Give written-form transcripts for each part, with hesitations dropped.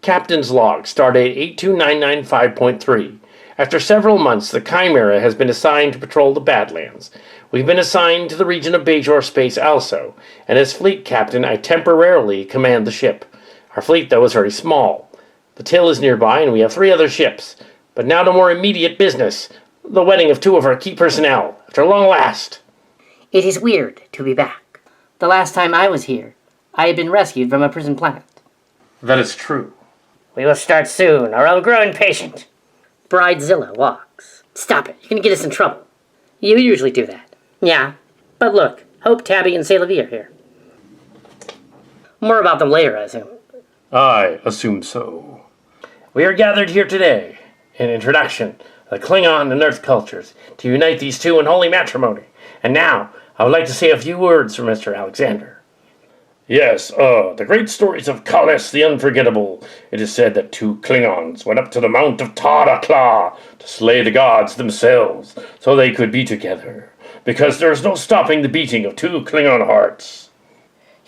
Captain's Log, Stardate 82995.3. After several months, the Chimera has been assigned to patrol the Badlands. We've been assigned to the region of Bajor Space also, and as fleet captain, I temporarily command the ship. Our fleet, though, is very small. The Till is nearby, and we have 3 other ships. But now to more immediate business. The wedding of 2 of our key personnel, after long last. It is weird to be back. The last time I was here, I had been rescued from a prison planet. That is true. We will start soon, or I'll grow impatient. Bridezilla walks. Stop it, you're gonna get us in trouble. You usually do that. Yeah, but look, Hope, Tabby, and Sehlat Vie are here. More about them later, I assume. I assume so. We are gathered here today, in introduction of the Klingon and Earth cultures, to unite these 2 in holy matrimony. And now, I would like to say a few words for Mr. Alexander. Yes, the great stories of Kalis the Unforgettable. It is said that 2 Klingons went up to the Mount of Tarakla to slay the gods themselves, so they could be together, because there is no stopping the beating of 2 Klingon hearts.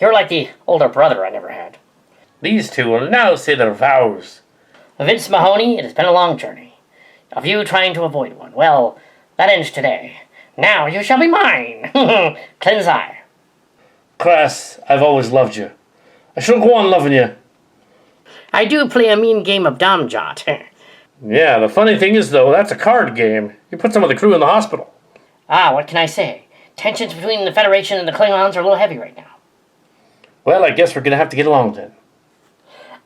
You're like the older brother I never had. These 2 will now say their vows. Vince Mahoney, it has been a long journey. Of you trying to avoid one. Well, that ends today. Now you shall be mine. Cleanse eye. Krass, I've always loved you. I shall go on loving you. I do play a mean game of Domjot. Yeah, the funny thing is, though, that's a card game. You put some of the crew in the hospital. Ah, what can I say? Tensions between the Federation and the Klingons are a little heavy right now. Well, I guess we're going to have to get along then.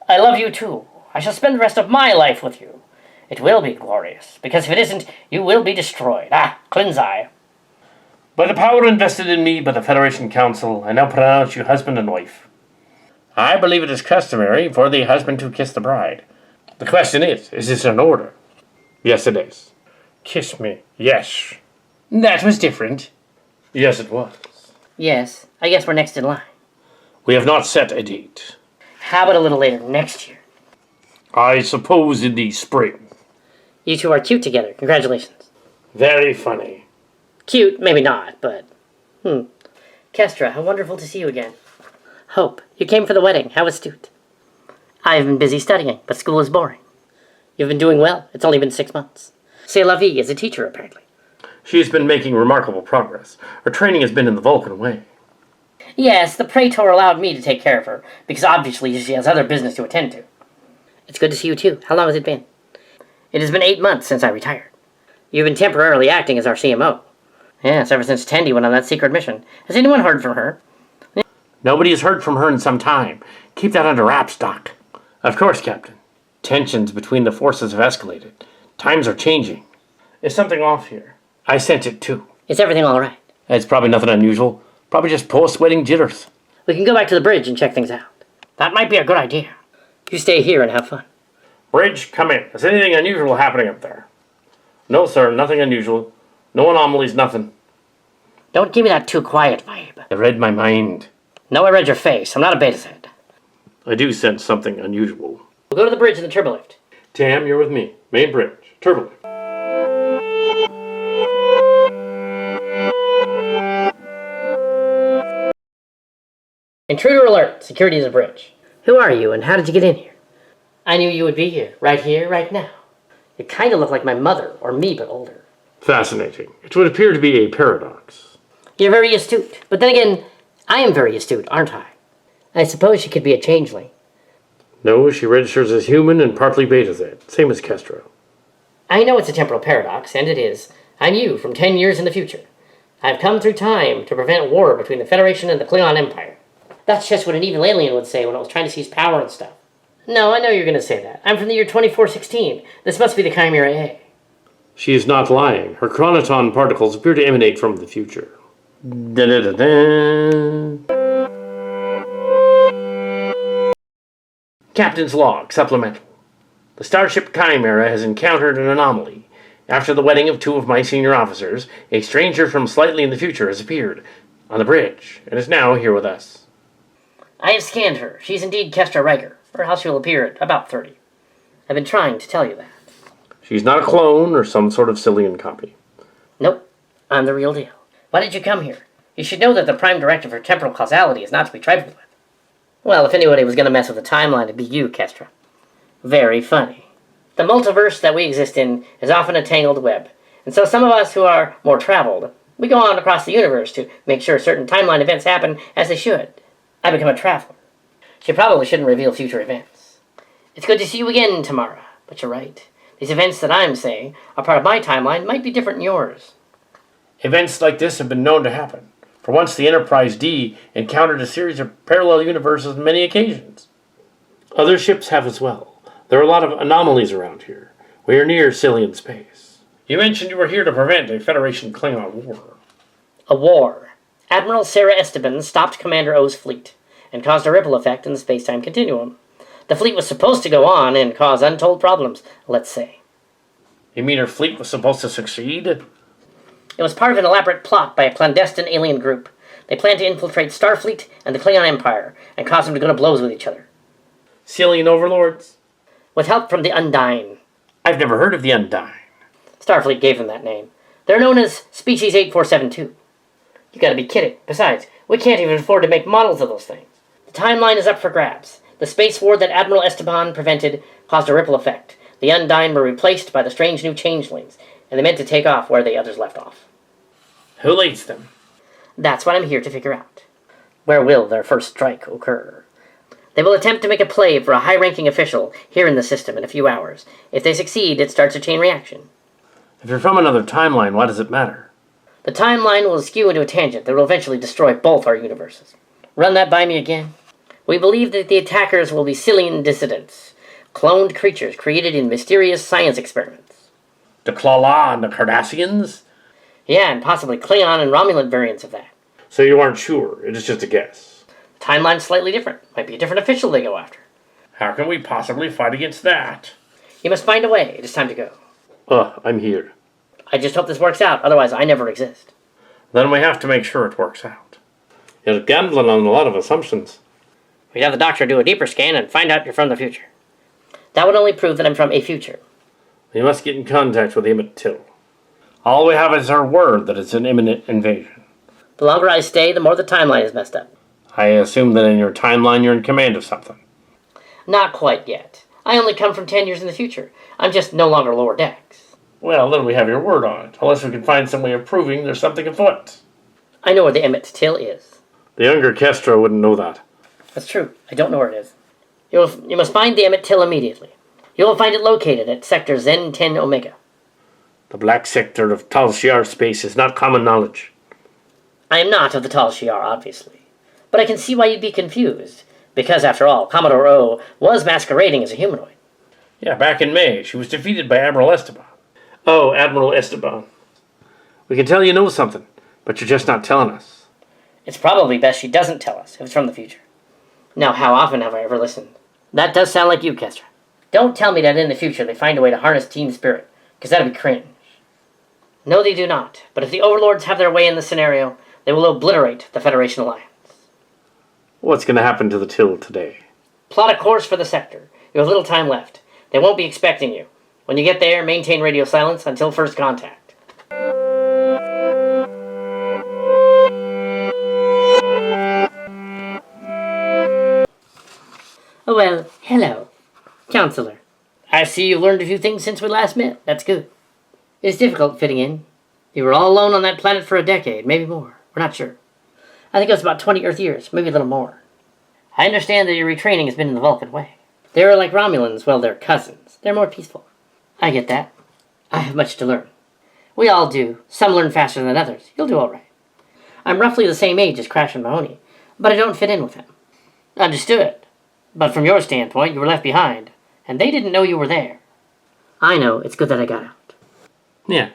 I love you too. I shall spend the rest of my life with you. It will be glorious, because if it isn't, you will be destroyed. Ah, cleanse eye. By the power invested in me by the Federation Council, I now pronounce you husband and wife. I believe it is customary for the husband to kiss the bride. The question is this an order? Yes, it is. Kiss me. Yes. That was different. Yes, it was. Yes, I guess we're next in line. We have not set a date. How about a little later next year? I suppose in the spring. You 2 are cute together. Congratulations. Very funny. Cute, maybe not, but... Kestra, how wonderful to see you again. Hope, you came for the wedding. How astute. I've been busy studying, but school is boring. You've been doing well. It's only been 6 months. Sehlat Vie is a teacher, apparently. She has been making remarkable progress. Her training has been in the Vulcan way. Yes, the Praetor allowed me to take care of her, because obviously she has other business to attend to. It's good to see you, too. How long has it been? It has been 8 months since I retired. You've been temporarily acting as our CMO. Yes, ever since Tendi went on that secret mission. Has anyone heard from her? Nobody has heard from her in some time. Keep that under wraps, Doc. Of course, Captain. Tensions between the forces have escalated. Times are changing. Is something off here? I sense it too. Is everything all right? It's probably nothing unusual. Probably just post-wedding jitters. We can go back to the bridge and check things out. That might be a good idea. You stay here and have fun. Bridge, come in. Is anything unusual happening up there? No, sir, nothing unusual. No anomalies, nothing. Don't give me that too quiet vibe. I read my mind. No, I read your face. I'm not a beta set. I do sense something unusual. We'll go to the bridge in the turbolift. Tam, you're with me. Main bridge. Turbolift. Intruder alert. Security is a bridge. Who are you and how did you get in here? I knew you would be here, right now. You kind of look like my mother, or me, but older. Fascinating. It would appear to be a paradox. You're very astute. But then again, I am very astute, aren't I? I suppose she could be a changeling. No, she registers as human and partly beta Z. Same as Kestra. I know it's a temporal paradox, and it is. I'm you from 10 years in the future. I've come through time to prevent war between the Federation and the Klingon Empire. That's just what an evil alien would say when it was trying to seize power and stuff. No, I know you're going to say that. I'm from the year 2416. This must be the Chimera A. She is not lying. Her chronoton particles appear to emanate from the future. Da-da-da-da. Captain's log, supplemental. The Starship Chimera has encountered an anomaly. After the wedding of two of my senior officers, a stranger from slightly in the future has appeared on the bridge and is now here with us. I have scanned her. She's indeed Kestra Riker, or else she will appear at about 30. I've been trying to tell you that. She's not a clone or some sort of Cillian copy. Nope. I'm the real deal. Why did you come here? You should know that the prime directive for temporal causality is not to be trifled with. Well, if anybody was going to mess with the timeline, it'd be you, Kestra. Very funny. The multiverse that we exist in is often a tangled web, and so some of us who are more traveled, we go on across the universe to make sure certain timeline events happen as they should. I become a traveler. She probably shouldn't reveal future events. It's good to see you again, Tamara, but you're right. These events that I'm saying are part of my timeline might be different than yours. Events like this have been known to happen. For once, the Enterprise D encountered a series of parallel universes on many occasions. Other ships have as well. There are a lot of anomalies around here. We are near Cillian space. You mentioned you were here to prevent a Federation Klingon war. A war. Admiral Sarah Esteban stopped Commander O's fleet and caused a ripple effect in the space-time continuum. The fleet was supposed to go on and cause untold problems, let's say. You mean her fleet was supposed to succeed? It was part of an elaborate plot by a clandestine alien group. They planned to infiltrate Starfleet and the Klingon Empire and cause them to go to blows with each other. Cillian overlords? With help from the Undyne. I've never heard of the Undyne. Starfleet gave them that name. They're known as Species 8472. You gotta be kidding. Besides, we can't even afford to make models of those things. The timeline is up for grabs. The space war that Admiral Esteban prevented caused a ripple effect. The Undyne were replaced by the strange new changelings, and they meant to take off where the others left off. Who leads them? That's what I'm here to figure out. Where will their first strike occur? They will attempt to make a play for a high-ranking official here in the system in a few hours. If they succeed, it starts a chain reaction. If you're from another timeline, why does it matter? The timeline will skew into a tangent that will eventually destroy both our universes. Run that by me again. We believe that the attackers will be Cillian dissidents, cloned creatures created in mysterious science experiments. The Klala and the Cardassians? Yeah, and possibly Klingon and Romulan variants of that. So you aren't sure, it is just a guess. The timeline's slightly different. Might be a different official they go after. How can we possibly fight against that? You must find a way. It is time to go. I'm here. I just hope this works out, otherwise I never exist. Then we have to make sure it works out. You're gambling on a lot of assumptions. We'd have the doctor do a deeper scan and find out you're from the future. That would only prove that I'm from a future. We must get in contact with Emmett Till. All we have is our word that it's an imminent invasion. The longer I stay, the more the timeline is messed up. I assume that in your timeline you're in command of something. Not quite yet. I only come from 10 years in the future. I'm just no longer lower decks. Well, then we have your word on it, unless we can find some way of proving there's something afoot. I know where the Emmett Till is. The younger Kestra wouldn't know that. That's true. I don't know where it is. You must find the Emmett Till immediately. You will find it located at Sector Zen 10 Omega. The black sector of Tal Shiar space is not common knowledge. I am not of the Tal Shiar, obviously. But I can see why you'd be confused. Because, after all, Commodore O was masquerading as a humanoid. Yeah, back in May, she was defeated by Admiral Esteban. Oh, Admiral Esteban. We can tell you know something, but you're just not telling us. It's probably best she doesn't tell us, if it's from the future. Now, how often have I ever listened? That does sound like you, Kestra. Don't tell me that in the future they find a way to harness team spirit, because that'd be cringe. No, they do not. But if the Overlords have their way in this scenario, they will obliterate the Federation alliance. What's going to happen to the Till today? Plot a course for the sector. You have little time left. They won't be expecting you. When you get there, maintain radio silence until first contact. Oh, well, hello, Counselor. I see you've learned a few things since we last met. That's good. It's difficult fitting in. You were all alone on that planet for a decade, maybe more. We're not sure. I think it was about 20 Earth years, maybe a little more. I understand that your retraining has been in the Vulcan way. They're like Romulans, well, they're cousins. They're more peaceful. I get that. I have much to learn. We all do. Some learn faster than others. You'll do all right. I'm roughly the same age as Krass and Mahoney, but I don't fit in with them. Understood. But from your standpoint, you were left behind, and they didn't know you were there. I know. It's good that I got out. Yeah.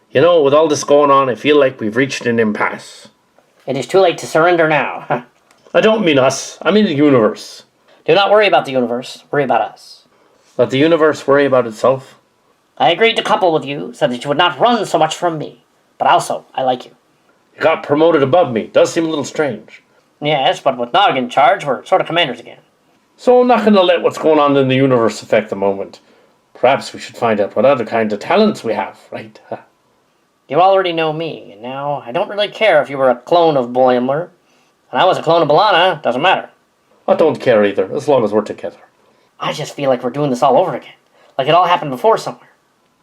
You know, with all this going on, I feel like we've reached an impasse. It is too late to surrender now. Huh? I don't mean us. I mean the universe. Do not worry about the universe. Worry about us. Let the universe worry about itself. I agreed to couple with you so that you would not run so much from me. But also, I like you. You got promoted above me. Does seem a little strange. Yes, but with Nog in charge, we're sort of commanders again. So I'm not going to let what's going on in the universe affect the moment. Perhaps we should find out what other kinds of talents we have, right? You already know me, and now I don't really care if you were a clone of Boimler. And I was a clone of B'Elanna, doesn't matter. I don't care either, as long as we're together. I just feel like we're doing this all over again. Like it all happened before somewhere.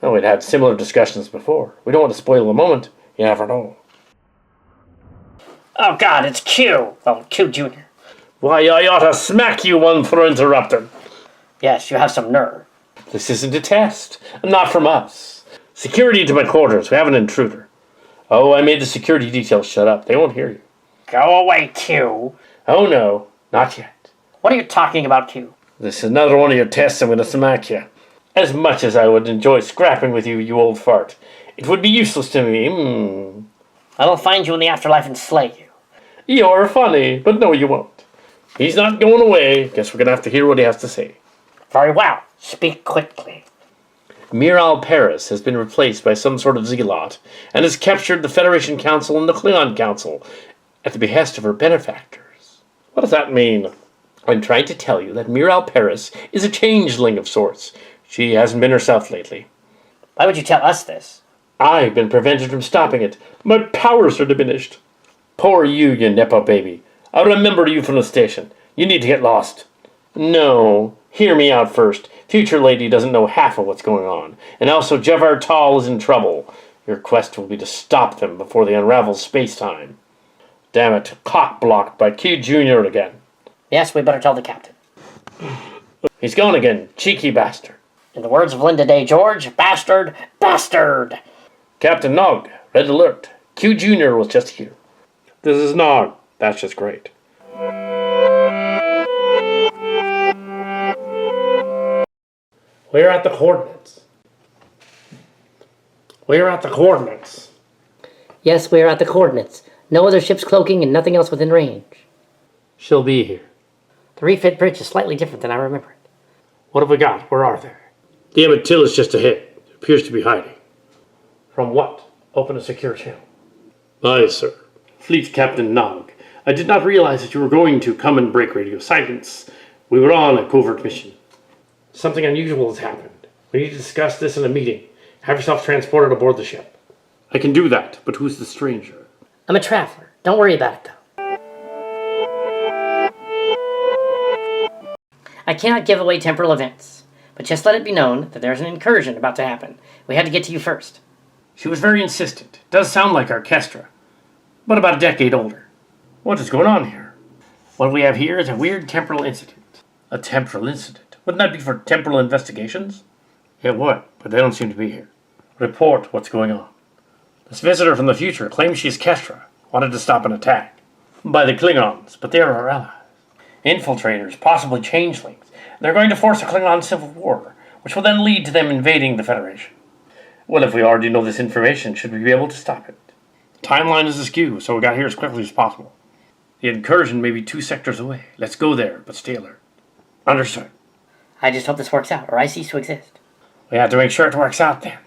Oh, we'd had similar discussions before. We don't want to spoil the moment. You never know. Oh God, it's Q. Oh, Q Jr. Why, I ought to smack you one for interrupting. Yes, you have some nerve. This isn't a test. Not from us. Security to my quarters. We have an intruder. Oh, I made the security details shut up. They won't hear you. Go away, Q. Oh, no. Not yet. What are you talking about, Q? This is another one of your tests. I'm going to smack you. As much as I would enjoy scrapping with you, you old fart, it would be useless to me. I will find you in the afterlife and slay you. You're funny, but no, you won't. He's not going away. Guess we're going to have to hear what he has to say. Very well. Speak quickly. Miral Paris has been replaced by some sort of zealot and has captured the Federation Council and the Klingon Council at the behest of her benefactors. What does that mean? I'm trying to tell you that Miral Paris is a changeling of sorts. She hasn't been herself lately. Why would you tell us this? I've been prevented from stopping it. My powers are diminished. Poor you Nepo baby. I'll remember you from the station. You need to get lost. No. Hear me out first. Future Lady doesn't know half of what's going on. And also Javon Tal is in trouble. Your quest will be to stop them before they unravel space-time. Damn it. Cock-blocked by Q Jr. again. Yes, we better tell the captain. He's gone again. Cheeky bastard. In the words of Linda Day George, bastard, bastard! Captain Nog, red alert. Q Jr. was just here. This is Nog. That's just great. We're at the coordinates. We're at the coordinates. Yes, we are at the coordinates. No other ships cloaking and nothing else within range. She'll be here. The refit bridge is slightly different than I remember it. What have we got? Where are they? The Emmett Till is just ahead. It appears to be hiding. From what? Open a secure channel. Aye, sir. Fleet Captain Nog. I did not realize that you were going to come and break radio silence. We were on a covert mission. Something unusual has happened. We need to discuss this in a meeting. Have yourself transported aboard the ship. I can do that, but who's the stranger? I'm a traveler. Don't worry about it, though. I cannot give away temporal events, but just let it be known that there's an incursion about to happen. We had to get to you first. She was very insistent. Does sound like our Kestra, but about a decade older. What is going on here? What we have here is a weird temporal incident. A temporal incident? Wouldn't that be for temporal investigations? It would, but they don't seem to be here. Report what's going on. This visitor from the future claims she's Kestra, wanted to stop an attack. By the Klingons, but they are our allies. Infiltrators, possibly changelings. They're going to force a Klingon civil war, which will then lead to them invading the Federation. Well, if we already know this information, should we be able to stop it? Timeline is askew, so we got here as quickly as possible. The incursion may be 2 sectors away. Let's go there, but stay alert. Understood. I just hope this works out, or I cease to exist. We have to make sure it works out then.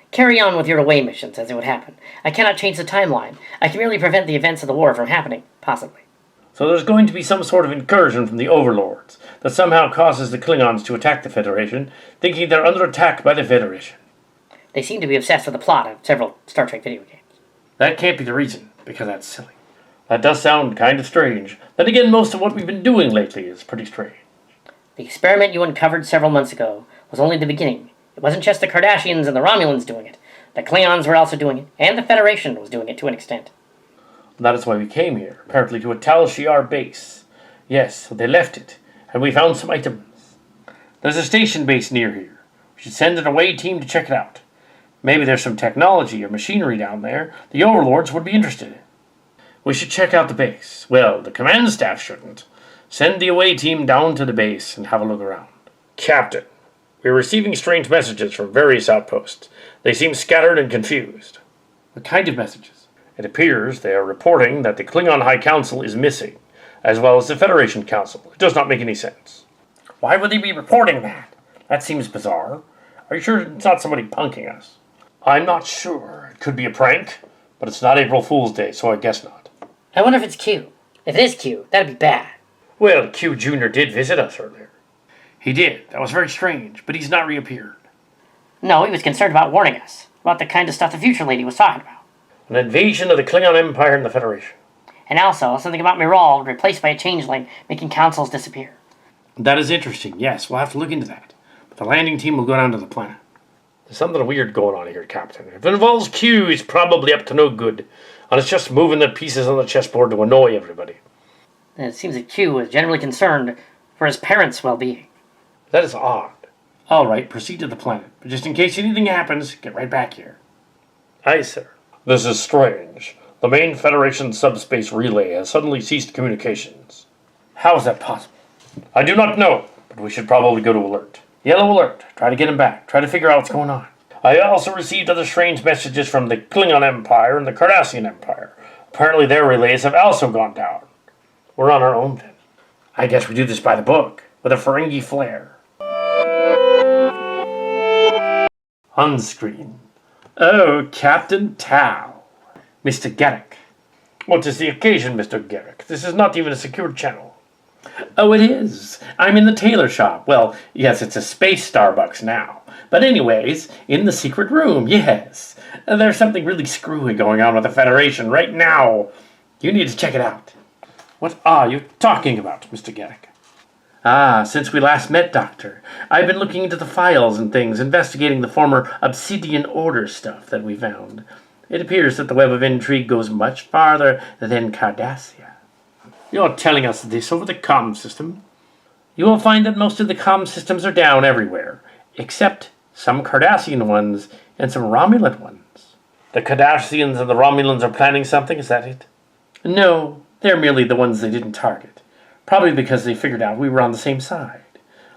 Carry on with your away missions as it would happen. I cannot change the timeline. I can merely prevent the events of the war from happening, possibly. So there's going to be some sort of incursion from the Overlords that somehow causes the Klingons to attack the Federation, thinking they're under attack by the Federation. They seem to be obsessed with the plot of several Star Trek video games. That can't be the reason, because that's silly. That does sound kind of strange. Then again, most of what we've been doing lately is pretty strange. The experiment you uncovered several months ago was only the beginning. It wasn't just the Cardassians and the Romulans doing it. The Klingons were also doing it, and the Federation was doing it to an extent. That is why we came here, apparently to a Tal Shiar base. Yes, they left it, and we found some items. There's a station base near here. We should send an away team to check it out. Maybe there's some technology or machinery down there the Overlords would be interested in. We should check out the base. Well, the command staff shouldn't. Send the away team down to the base and have a look around. Captain, we're receiving strange messages from various outposts. They seem scattered and confused. What kind of messages? It appears they are reporting that the Klingon High Council is missing, as well as the Federation Council. It does not make any sense. Why would they be reporting that? That seems bizarre. Are you sure it's not somebody punking us? I'm not sure. It could be a prank, but it's not April Fool's Day, so I guess not. I wonder if it's Q. If it is Q, that'd be bad. Well, Q Jr. did visit us earlier. He did. That was very strange, but he's not reappeared. No, he was concerned about warning us, about the kind of stuff the future lady was talking about. An invasion of the Klingon Empire and the Federation. And also, something about Miral replaced by a changeling, making councils disappear. That is interesting, yes. We'll have to look into that. But the landing team will go down to the planet. There's something weird going on here, Captain. If it involves Q, he's probably up to no good. And it's just moving the pieces on the chessboard to annoy everybody. And it seems that Q is generally concerned for his parents' well-being. That is odd. All right, proceed to the planet. But just in case anything happens, get right back here. Aye, sir. This is strange. The main Federation subspace relay has suddenly ceased communications. How is that possible? I do not know, but we should probably go to alert. Yellow alert. Try to get him back. Try to figure out what's going on. I also received other strange messages from the Klingon Empire and the Cardassian Empire. Apparently their relays have also gone down. We're on our own then. I guess we do this by the book, with a Ferengi flair. On screen. Oh, Captain Tal. Mr. Garak. What is the occasion, Mr. Garak? This is not even a secured channel. Oh, it is. I'm in the tailor shop. Well, yes, it's a space Starbucks now. But anyways, in the secret room, yes. There's something really screwy going on with the Federation right now. You need to check it out. What are you talking about, Mr. Garak? Ah, since we last met, Doctor, I've been looking into the files and things, investigating the former Obsidian Order stuff that we found. It appears that the web of intrigue goes much farther than Cardassia. You're telling us this over the comm system? You will find that most of the comm systems are down everywhere, except some Cardassian ones and some Romulan ones. The Cardassians and the Romulans are planning something, is that it? No, they're merely the ones they didn't target. Probably because they figured out we were on the same side.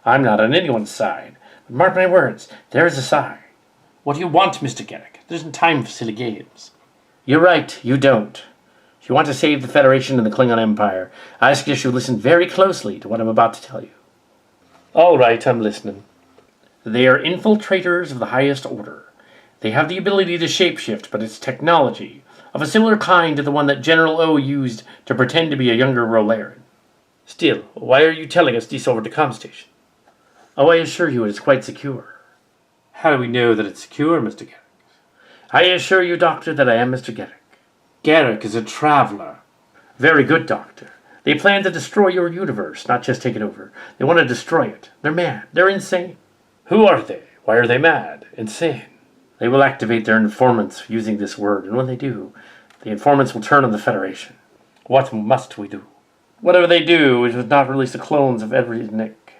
I'm not on anyone's side, but mark my words, there is a side. What do you want, Mr. Garak? There isn't time for silly games. You're right, you don't. If you want to save the Federation and the Klingon Empire, I suggest you listen very closely to what I'm about to tell you. All right, I'm listening. They are infiltrators of the highest order. They have the ability to shapeshift, but it's technology, of a similar kind to the one that General O used to pretend to be a younger Rolaren. Still, why are you telling us this over the comm station? Oh, I assure you it is quite secure. How do we know that it's secure, Mr. Garak? I assure you, Doctor, that I am Mr. Garak. Garak is a traveler. Very good, Doctor. They plan to destroy your universe, not just take it over. They want to destroy it. They're mad. They're insane. Who are they? Why are they mad? Insane. They will activate their informants using this word, and when they do, the informants will turn on the Federation. What must we do? Whatever they do, it was not release the clones of Edward and Nick.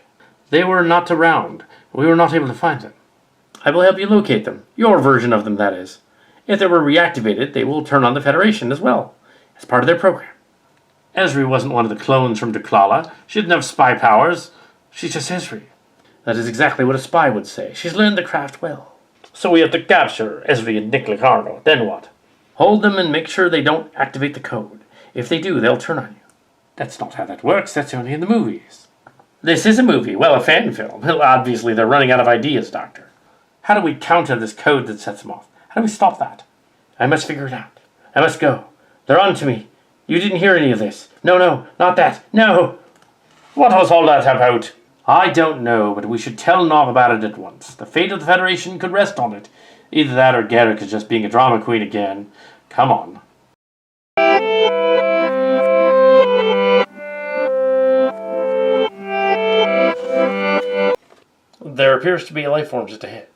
They were not around. We were not able to find them. I will help you locate them. Your version of them, that is. If they were reactivated, they will turn on the Federation as well, as part of their program. Ezri wasn't one of the clones from Deklala. She didn't have spy powers. She's just Ezri. That is exactly what a spy would say. She's learned the craft well. So we have to capture Ezri and Nick Licardo. Then what? Hold them and make sure they don't activate the code. If they do, they'll turn on you. That's not how that works. That's only in the movies. This is a movie. Well, a fan film. Well, obviously, they're running out of ideas, Doctor. How do we counter this code that sets them off? How do we stop that? I must figure it out. I must go. They're on to me. You didn't hear any of this. No, not that. No! What was all that about? I don't know, but we should tell Nob about it at once. The fate of the Federation could rest on it. Either that or Garak is just being a drama queen again. Come on. There appears to be a life form just ahead,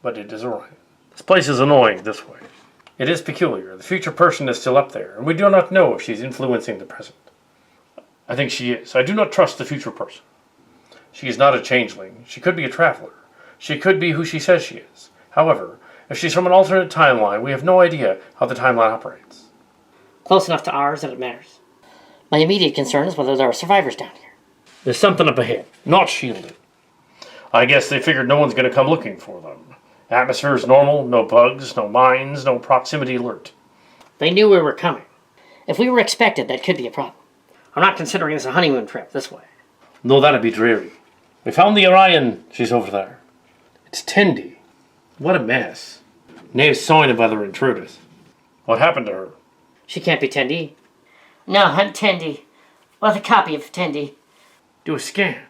but it is Orion. This place is annoying this way. It is peculiar. The future person is still up there, and we do not know if she's influencing the present. I think she is. I do not trust the future person. She is not a changeling. She could be a traveler. She could be who she says she is. However, if she's from an alternate timeline, we have no idea how the timeline operates. Close enough to ours that it matters. My immediate concern is whether there are survivors down here. There's something up ahead, not shielded. I guess they figured no one's going to come looking for them. Atmosphere is normal, no bugs, no mines, no proximity alert. They knew we were coming. If we were expected, that could be a problem. I'm not considering this a honeymoon trip this way. No, that'd be dreary. We found the Orion. She's over there. It's Tendi. What a mess. No sign of other intruders. What happened to her? She can't be Tendi. No, I'm Tendi. Well, the copy of Tendi. Do a scan.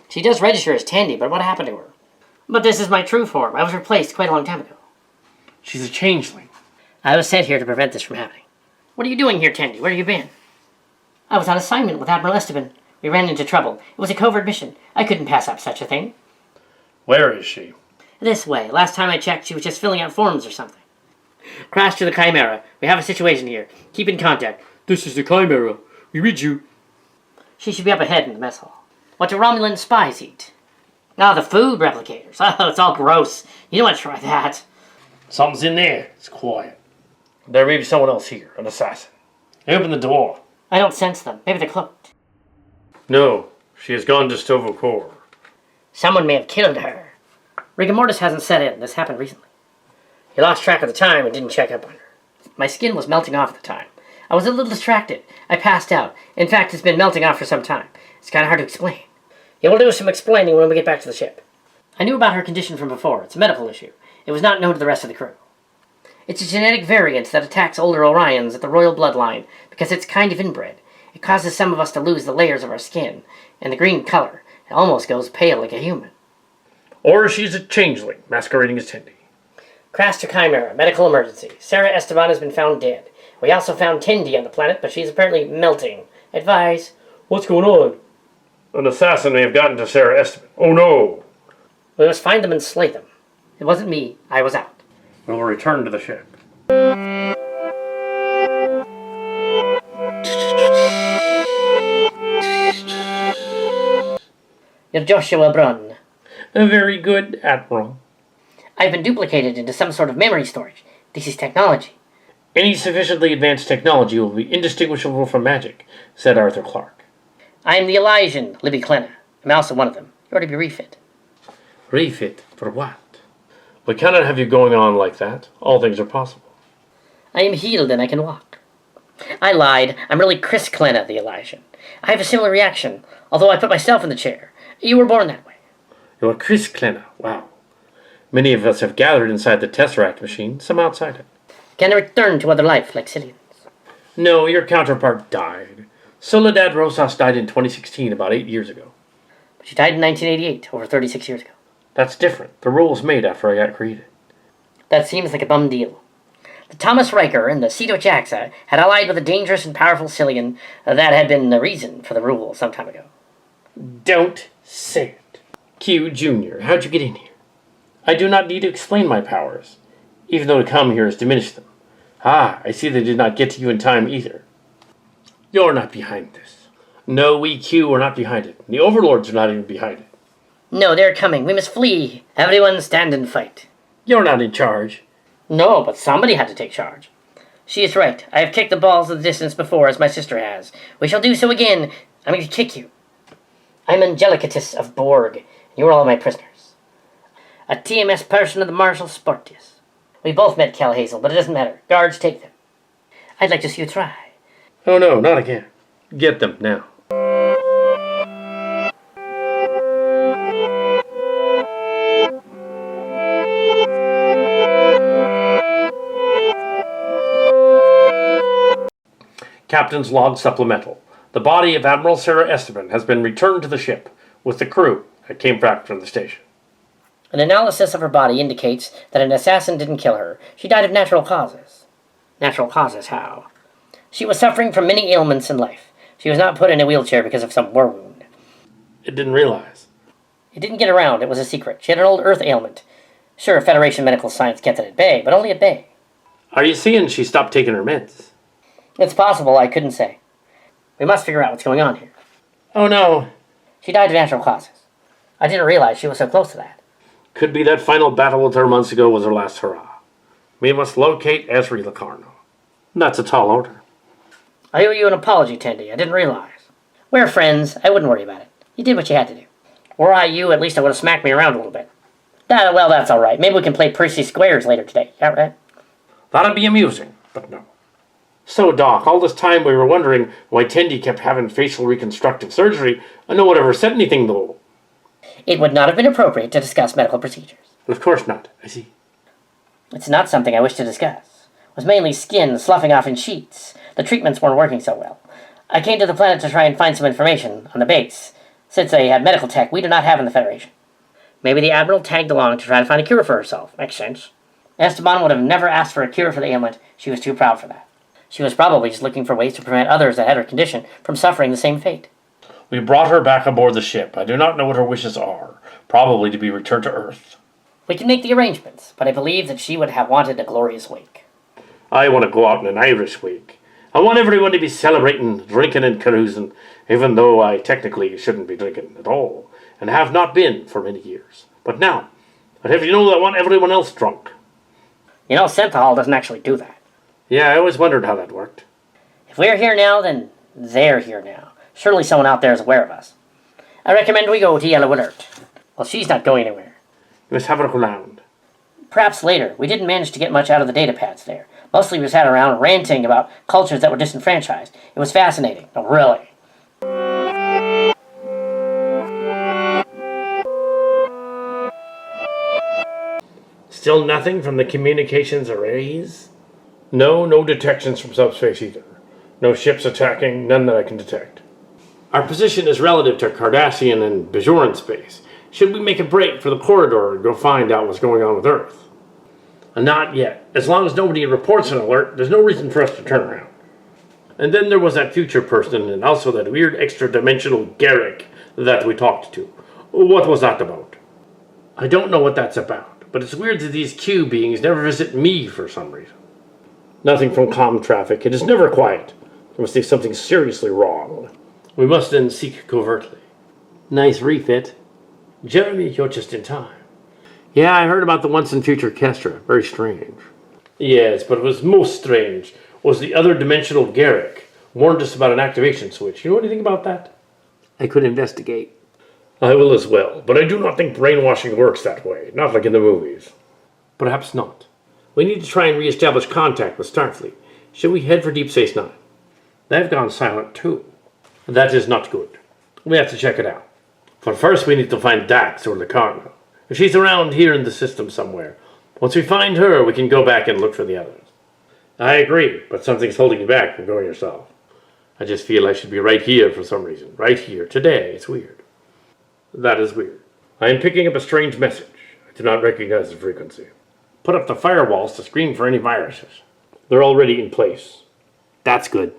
She does register as Tendi, but what happened to her? But this is my true form. I was replaced quite a long time ago. She's a changeling. I was sent here to prevent this from happening. What are you doing here, Tendi? Where have you been? I was on assignment with Admiral Esteban. We ran into trouble. It was a covert mission. I couldn't pass up such a thing. Where is she? This way. Last time I checked, she was just filling out forms or something. Crash to the Chimera. We have a situation here. Keep in contact. This is the Chimera. We read you. She should be up ahead in the mess hall. What do Romulan spies eat? Ah, the food replicators. Oh, it's all gross. You don't want to try that. Something's in there. It's quiet. There may be someone else here, an assassin. Open the door. I don't sense them. Maybe they're cloaked. No, she has gone to Stovokor. Someone may have killed her. Rigor mortis hasn't set in. This happened recently. He lost track of the time and didn't check up on her. My skin was melting off at the time. I was a little distracted. I passed out. In fact, it's been melting off for some time. It's kind of hard to explain. You will do some explaining when we get back to the ship. I knew about her condition from before. It's a medical issue. It was not known to the rest of the crew. It's a genetic variant that attacks older Orions at the royal bloodline because it's kind of inbred. It causes some of us to lose the layers of our skin and the green color. It almost goes pale like a human. Or she's a changeling, masquerading as Tendi. Krass to Chimera, medical emergency. Sarah Esteban has been found dead. We also found Tendi on the planet, but she's apparently melting. Advise. What's going on? An assassin may have gotten to Sarah Esteban. Oh no! We must find them and slay them. It wasn't me. I was out. We'll return to the ship. You're Joshua Brunn. Very good, Admiral. I've been duplicated into some sort of memory storage. This is technology. Any sufficiently advanced technology will be indistinguishable from magic, said Arthur Clarke. I am the Elysian, Libby Clenna. I'm also one of them. You ought to be refit. Refit? For what? We cannot have you going on like that. All things are possible. I am healed and I can walk. I lied. I'm really Chris Clenna, the Elysian. I have a similar reaction, although I put myself in the chair. You were born that way. You are Chris Clenna. Wow. Many of us have gathered inside the Tesseract machine, some outside it. Can I return to other life like Cillians? No, your counterpart died. Soledad Rosas died in 2016, about 8 years ago. But she died in 1988, over 36 years ago. That's different. The rule was made after I got created. That seems like a bum deal. The Thomas Riker and the Ceto Jaxa had allied with a dangerous and powerful Cillian that had been the reason for the rule some time ago. Don't say it. Q Jr., how'd you get in here? I do not need to explain my powers, even though to come here has diminished them. Ah, I see they did not get to you in time either. You're not behind this. No, we Q are not behind it. The Overlords are not even behind it. No, they're coming. We must flee. Everyone stand and fight. You're not in charge. No, but somebody had to take charge. She is right. I have kicked the balls of the distance before, as my sister has. We shall do so again. I'm going to kick you. I'm Angelicatus of Borg, and you are all my prisoners. A TMS person of the Marshal Spartius. We both met Cal Hazel, but it doesn't matter. Guards, take them. I'd like to see you try. Oh no, not again. Get them now. Captain's Log Supplemental. The body of Admiral Sarah Esteban has been returned to the ship with the crew that came back from the station. An analysis of her body indicates that an assassin didn't kill her. She died of natural causes. Natural causes, how? She was suffering from many ailments in life. She was not put in a wheelchair because of some war wound. It didn't realize. It didn't get around. It was a secret. She had an old Earth ailment. Sure, Federation medical science kept it at bay, but only at bay. Are you seeing she stopped taking her meds? It's possible. I couldn't say. We must figure out what's going on here. Oh no. She died of natural causes. I didn't realize she was so close to that. Could be that final battle with her months ago was her last hurrah. We must locate Ezri Locarno. That's a tall order. I owe you an apology, Tendi. I didn't realize. We're friends. I wouldn't worry about it. You did what you had to do. Were I you, at least I would have smacked me around a little bit. Well, that's all right. Maybe we can play Percy Squares later today. Yeah, right? That'd be amusing, but no. So, Doc, all this time we were wondering why Tendi kept having facial reconstructive surgery, and no one ever said anything, though. It would not have been appropriate to discuss medical procedures. Of course not, I see. It's not something I wish to discuss. It was mainly skin sloughing off in sheets. The treatments weren't working so well. I came to the planet to try and find some information on the base. Since they had medical tech we do not have in the Federation. Maybe the Admiral tagged along to try to find a cure for herself. Makes sense. Esteban would have never asked for a cure for the ailment. She was too proud for that. She was probably just looking for ways to prevent others that had her condition from suffering the same fate. We brought her back aboard the ship. I do not know what her wishes are. Probably to be returned to Earth. We can make the arrangements, but I believe that she would have wanted a glorious wake. I want to go out on an Irish wake. I want everyone to be celebrating, drinking and carousing, even though I technically shouldn't be drinking at all, and have not been for many years. But now, I'd have you know that I want everyone else drunk. You know, Synthahol doesn't actually do that. Yeah, I always wondered how that worked. If we're here now, then they're here now. Surely someone out there is aware of us. I recommend we go to Yellow Alert. Well, she's not going anywhere. You must have a look around. Perhaps later. We didn't manage to get much out of the data pads there. Mostly we sat around ranting about cultures that were disenfranchised. It was fascinating. No, really. Still nothing from the communications arrays? No detections from subspace either. No ships attacking, none that I can detect. Our position is relative to Cardassian and Bajoran space. Should we make a break for the corridor and go find out what's going on with Earth? Not yet. As long as nobody reports an alert, there's no reason for us to turn around. And then there was that future person and also that weird extra-dimensional Garak that we talked to. What was that about? I don't know what that's about, but it's weird that these Q beings never visit me for some reason. Nothing from comm traffic. It is never quiet. There must be something seriously wrong. We must then seek covertly. Nice refit. Jeremy, you're just in time. Yeah, I heard about the once and future Kestra. Very strange. Yes, but what was most strange was the other dimensional Garak warned us about an activation switch. You know anything about that? I could investigate. I will as well, but I do not think brainwashing works that way. Not like in the movies. Perhaps not. We need to try and re-establish contact with Starfleet. Should we head for Deep Space Nine? They've gone silent too. That is not good. We have to check it out. But first we need to find Dax or Locarno. If she's around here in the system somewhere. Once we find her, we can go back and look for the others. I agree, but something's holding you back from going yourself. I just feel I should be right here for some reason. Right here, today. It's weird. That is weird. I am picking up a strange message. I do not recognize the frequency. Put up the firewalls to screen for any viruses. They're already in place. That's good.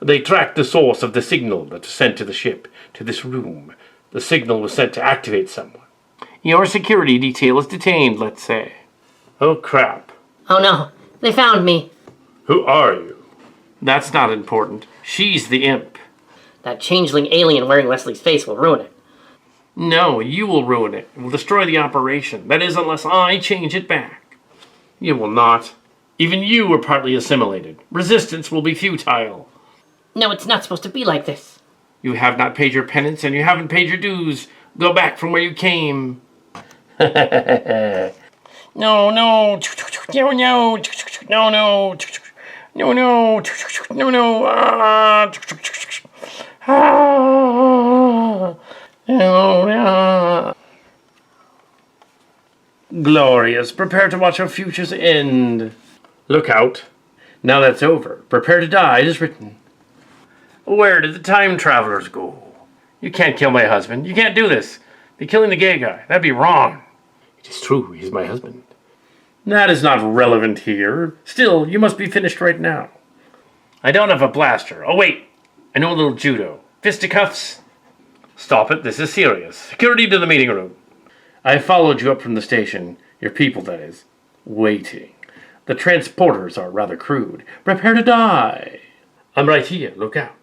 They tracked the source of the signal that was sent to the ship, to this room. The signal was sent to activate someone. Your security detail is detained, let's say. Oh, crap. Oh no, they found me. Who are you? That's not important. She's the imp. That changeling alien wearing Wesley's face will ruin it. No, you will ruin it. It will destroy the operation. That is, unless I change it back. You will not. Even you were partly assimilated. Resistance will be futile. No, it's not supposed to be like this. You have not paid your penance, and you haven't paid your dues. Go back from where you came. No, no, no, no, no, no, no, no, no, no, Glorious. Prepare to watch our futures end. Look out. Now that's over. Prepare to die, it is written. Where did the time travelers go? You can't kill my husband. You can't do this. Be killing the gay guy. That'd be wrong. It is true. He's my husband. That is not relevant here. Still, you must be finished right now. I don't have a blaster. Oh, wait. I know a little judo. Fisticuffs? Stop it. This is serious. Security to the meeting room. I followed you up from the station. Your people, that is. Waiting. The transporters are rather crude. Prepare to die. I'm right here. Look out.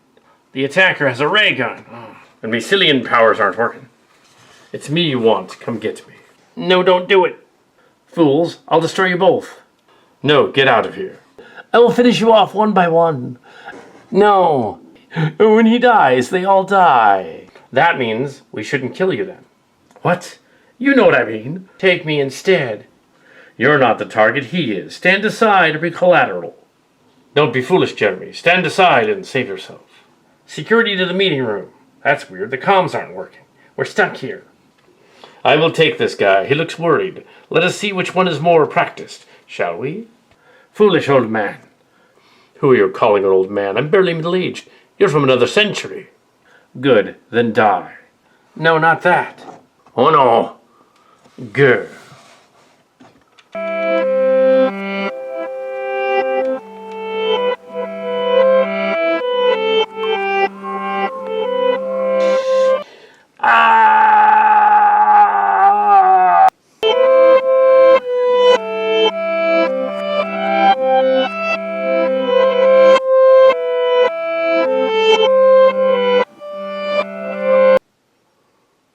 The attacker has a ray gun. And my Cillian powers aren't working. It's me you want. Come get me. No, don't do it. Fools, I'll destroy you both. No, get out of here. I will finish you off one by one. No. When he dies, they all die. That means we shouldn't kill you then. What? You know what I mean. Take me instead. You're not the target, he is. Stand aside or be collateral. Don't be foolish, Jeremy. Stand aside and save yourself. Security to the meeting room. That's weird. The comms aren't working. We're stuck here. I will take this guy. He looks worried. Let us see which one is more practiced, shall we? Foolish old man. Who are you calling an old man? I'm barely middle-aged. You're from another century. Good. Then die. No, not that. Oh, no. Good.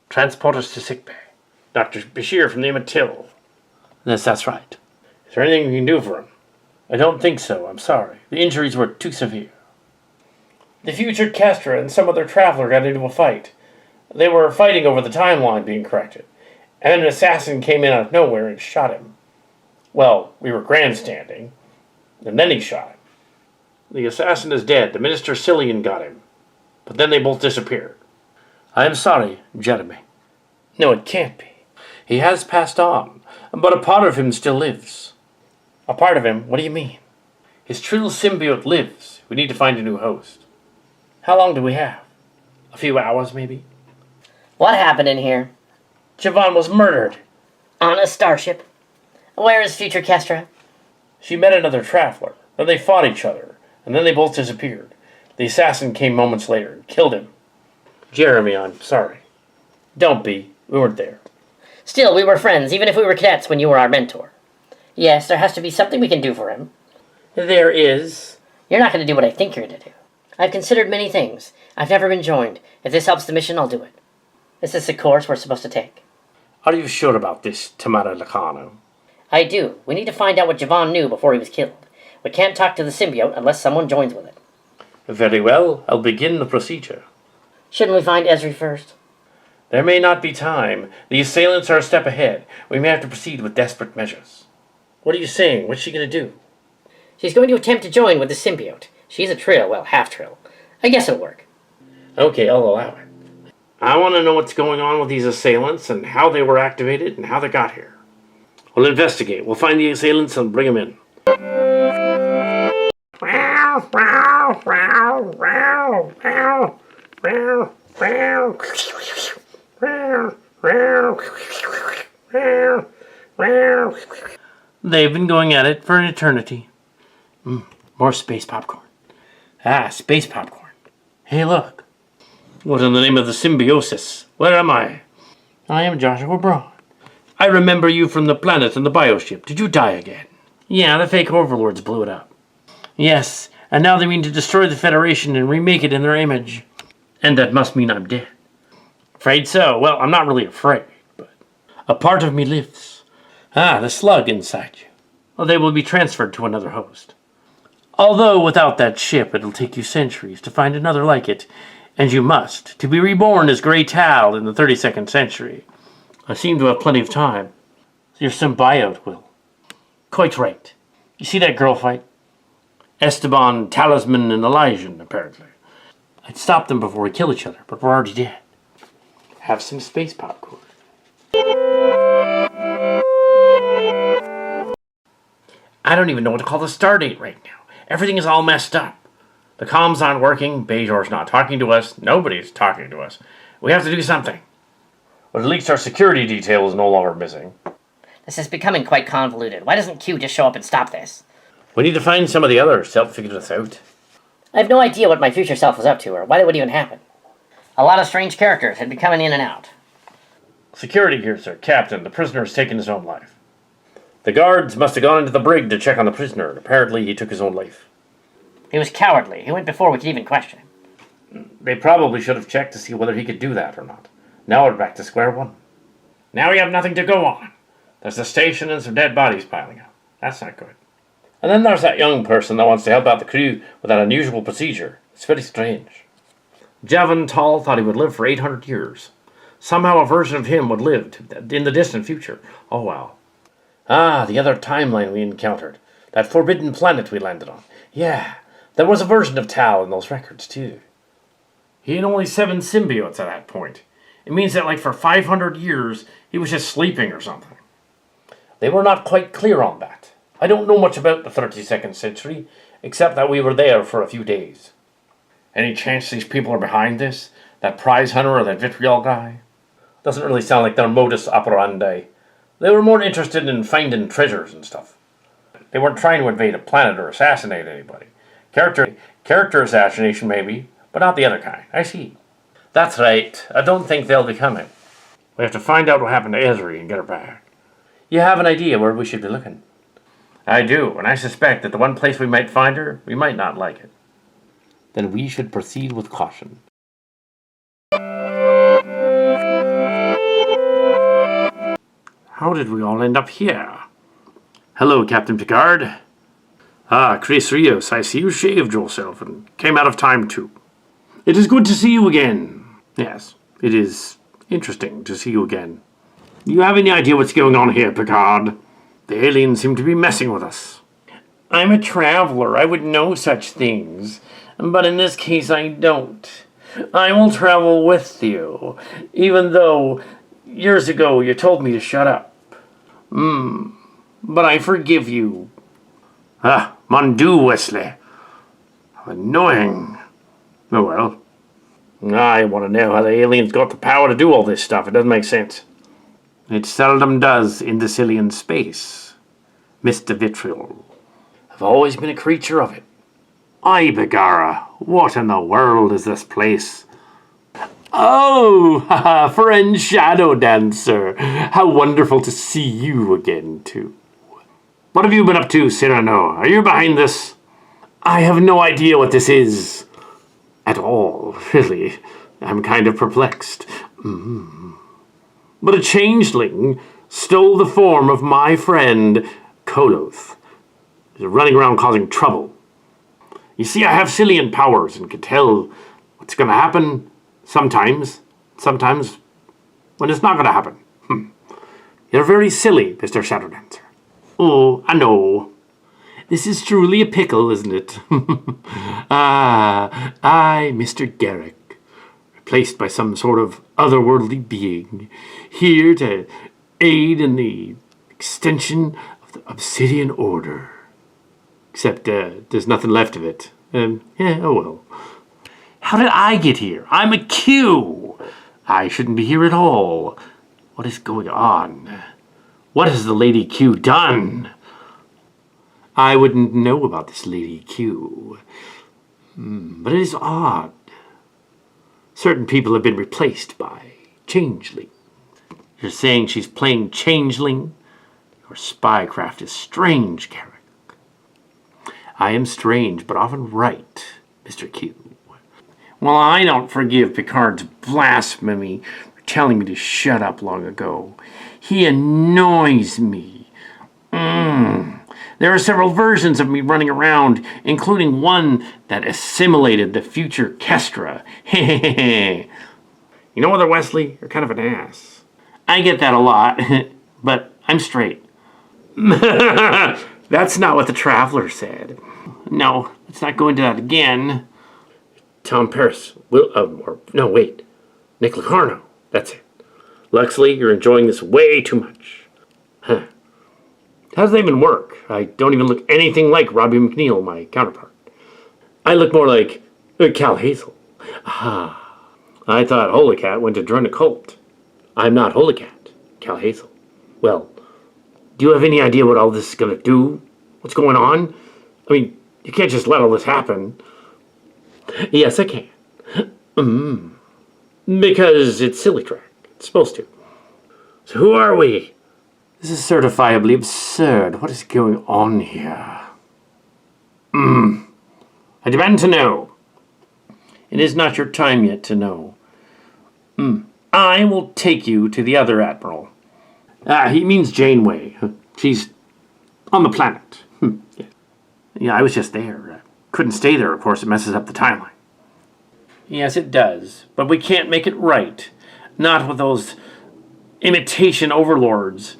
Transport us to sickbay. Dr. Bashir from the Emmett Till. Yes, that's right. Is there anything we can do for him? I don't think so, I'm sorry. The injuries were too severe. The future Kestra and some other traveler got into a fight. They were fighting over the timeline being corrected. And then an assassin came in out of nowhere and shot him. Well, we were grandstanding. And then he shot him. The assassin is dead. The Minister Cillian got him. But then they both disappeared. I am sorry, Jeremy. No, it can't be. He has passed on, but a part of him still lives. A part of him? What do you mean? His true symbiote lives. We need to find a new host. How long do we have? A few hours, maybe? What happened in here? Javon was murdered. On a starship? Where is future Kestra? She met another traveler. Then they fought each other, and then they both disappeared. The assassin came moments later and killed him. Jeremy, I'm sorry. Don't be. We weren't there. Still, we were friends, even if we were cadets when you were our mentor. Yes, there has to be something we can do for him. There is. You're not going to do what I think you're going to do. I've considered many things. I've never been joined. If this helps the mission, I'll do it. This is the course we're supposed to take. Are you sure about this, Tamara Lacano? I do. We need to find out what Javon knew before he was killed. We can't talk to the symbiote unless someone joins with it. Very well. I'll begin the procedure. Shouldn't we find Esri first? There may not be time. The assailants are a step ahead. We may have to proceed with desperate measures. What are you saying? What's she going to do? She's going to attempt to join with the symbiote. She's a Trill, well, half-Trill. I guess it'll work. Okay, I'll allow it. I want to know what's going on with these assailants and how they were activated and how they got here. We'll investigate. We'll find the assailants and bring them in. They've been going at it for an eternity. More space popcorn. Space popcorn. Hey, look. What in the name of the symbiosis? Where am I? I am Joshua Braun. I remember you from the planet and the bioship. Did you die again? Yeah, the fake overlords blew it up. Yes, and now they mean to destroy the Federation and remake it in their image. And that must mean I'm dead. Afraid so. Well, I'm not really afraid, but a part of me lives. The slug inside you. well, they will be transferred to another host. Although without that ship, it'll take you centuries to find another like it, and you must, to be reborn as Grey Tal in the 32nd century. I seem to have plenty of time. Your symbiote will. Quite right. You see that girl fight? Esteban, Talisman, and Elysian, apparently. I'd stop them before we kill each other, but we're already dead. Have some space popcorn. I don't even know what to call the stardate right now. Everything is all messed up. The comms aren't working, Bajor's not talking to us, nobody's talking to us. We have to do something. But at least our security detail is no longer missing. This is becoming quite convoluted. Why doesn't Q just show up and stop this? We need to find some of the others to help figure this out. I have no idea what my future self was up to or why that would even happen. A lot of strange characters had been coming in and out. Security here, sir. Captain, the prisoner has taken his own life. The guards must have gone into the brig to check on the prisoner, and apparently he took his own life. He was cowardly. He went before we could even question him. They probably should have checked to see whether he could do that or not. Now we're back to square one. Now we have nothing to go on. There's the station and some dead bodies piling up. That's not good. And then there's that young person that wants to help out the crew with that unusual procedure. It's very strange. Javon Tal thought he would live for 800 years. Somehow a version of him would live in the distant future. Oh well. Ah, the other timeline we encountered. That forbidden planet we landed on. Yeah, there was a version of Tal in those records too. He had only 7 symbiotes at that point. It means that like for 500 years, he was just sleeping or something. They were not quite clear on that. I don't know much about the 32nd century, except that we were there for a few days. Any chance these people are behind this? That prize hunter or that vitriol guy? Doesn't really sound like their modus operandi. They were more interested in finding treasures and stuff. They weren't trying to invade a planet or assassinate anybody. Character assassination maybe, but not the other kind. I see. That's right. I don't think they'll be coming. We have to find out what happened to Ezri and get her back. You have an idea where we should be looking? I do, and I suspect that the one place we might find her, we might not like it. Then we should proceed with caution. How did we all end up here? Hello, Captain Picard. Ah, Chris Rios, I see you shaved yourself and came out of time too. It is good to see you again. Yes, it is interesting to see you again. Do you have any idea what's going on here, Picard? The aliens seem to be messing with us. I'm a traveler. I would know such things. But in this case, I don't. I will travel with you, even though years ago you told me to shut up. But I forgive you. Ah, mon Dieu, Wesley. How annoying. Oh well. I want to know how the aliens got the power to do all this stuff. It doesn't make sense. It seldom does in Decillian space, Mr. Vitriol. I've always been a creature of it. Aye, Begara, what in the world is this place? Oh, friend Shadow Dancer. How wonderful to see you again, too. What have you been up to, Cyrano? Are you behind this? I have no idea what this is. At all, really. I'm kind of perplexed. But a changeling stole the form of my friend, Koloth. He's running around causing trouble. You see, I have Cillian powers and can tell what's going to happen sometimes when it's not going to happen. You're very silly, Mr. Shadow Dancer. Oh, I know. This is truly a pickle, isn't it? I, Mr. Garak, replaced by some sort of otherworldly being, here to aid in the extension of the Obsidian Order. Except there's nothing left of it. Oh well. How did I get here? I'm a Q. I shouldn't be here at all. What is going on? What has the Lady Q done? I wouldn't know about this Lady Q. But it is odd. Certain people have been replaced by changeling. You're saying she's playing changeling? Your spycraft is strange, Garak. I am strange, but often right, Mr. Q. Well, I don't forgive Picard's blasphemy for telling me to shut up long ago. He annoys me. There are several versions of me running around, including one that assimilated the future Kestra. You know what, Wesley? You're kind of an ass. I get that a lot, but I'm straight. That's not what the Traveler said. No, let's not go into that again. Tom Paris. Nick Locarno. That's it. Luxley, you're enjoying this way too much. Huh. How does that even work? I don't even look anything like Robbie McNeil, my counterpart. I look more like Cal Hazel. Ah, I thought Holy Cat went to join a cult. I'm not Holy Cat, Cal Hazel. Well, do you have any idea what all this is going to do? What's going on? I mean, you can't just let all this happen. Yes, I can. Because it's silly track. It's supposed to. So who are we? This is certifiably absurd. What is going on here? I demand to know. It is not your time yet to know. I will take you to the other admiral. He means Janeway. She's on the planet. Yeah, I was just there. I couldn't stay there, of course. It messes up the timeline. Yes, it does. But we can't make it right. Not with those imitation overlords.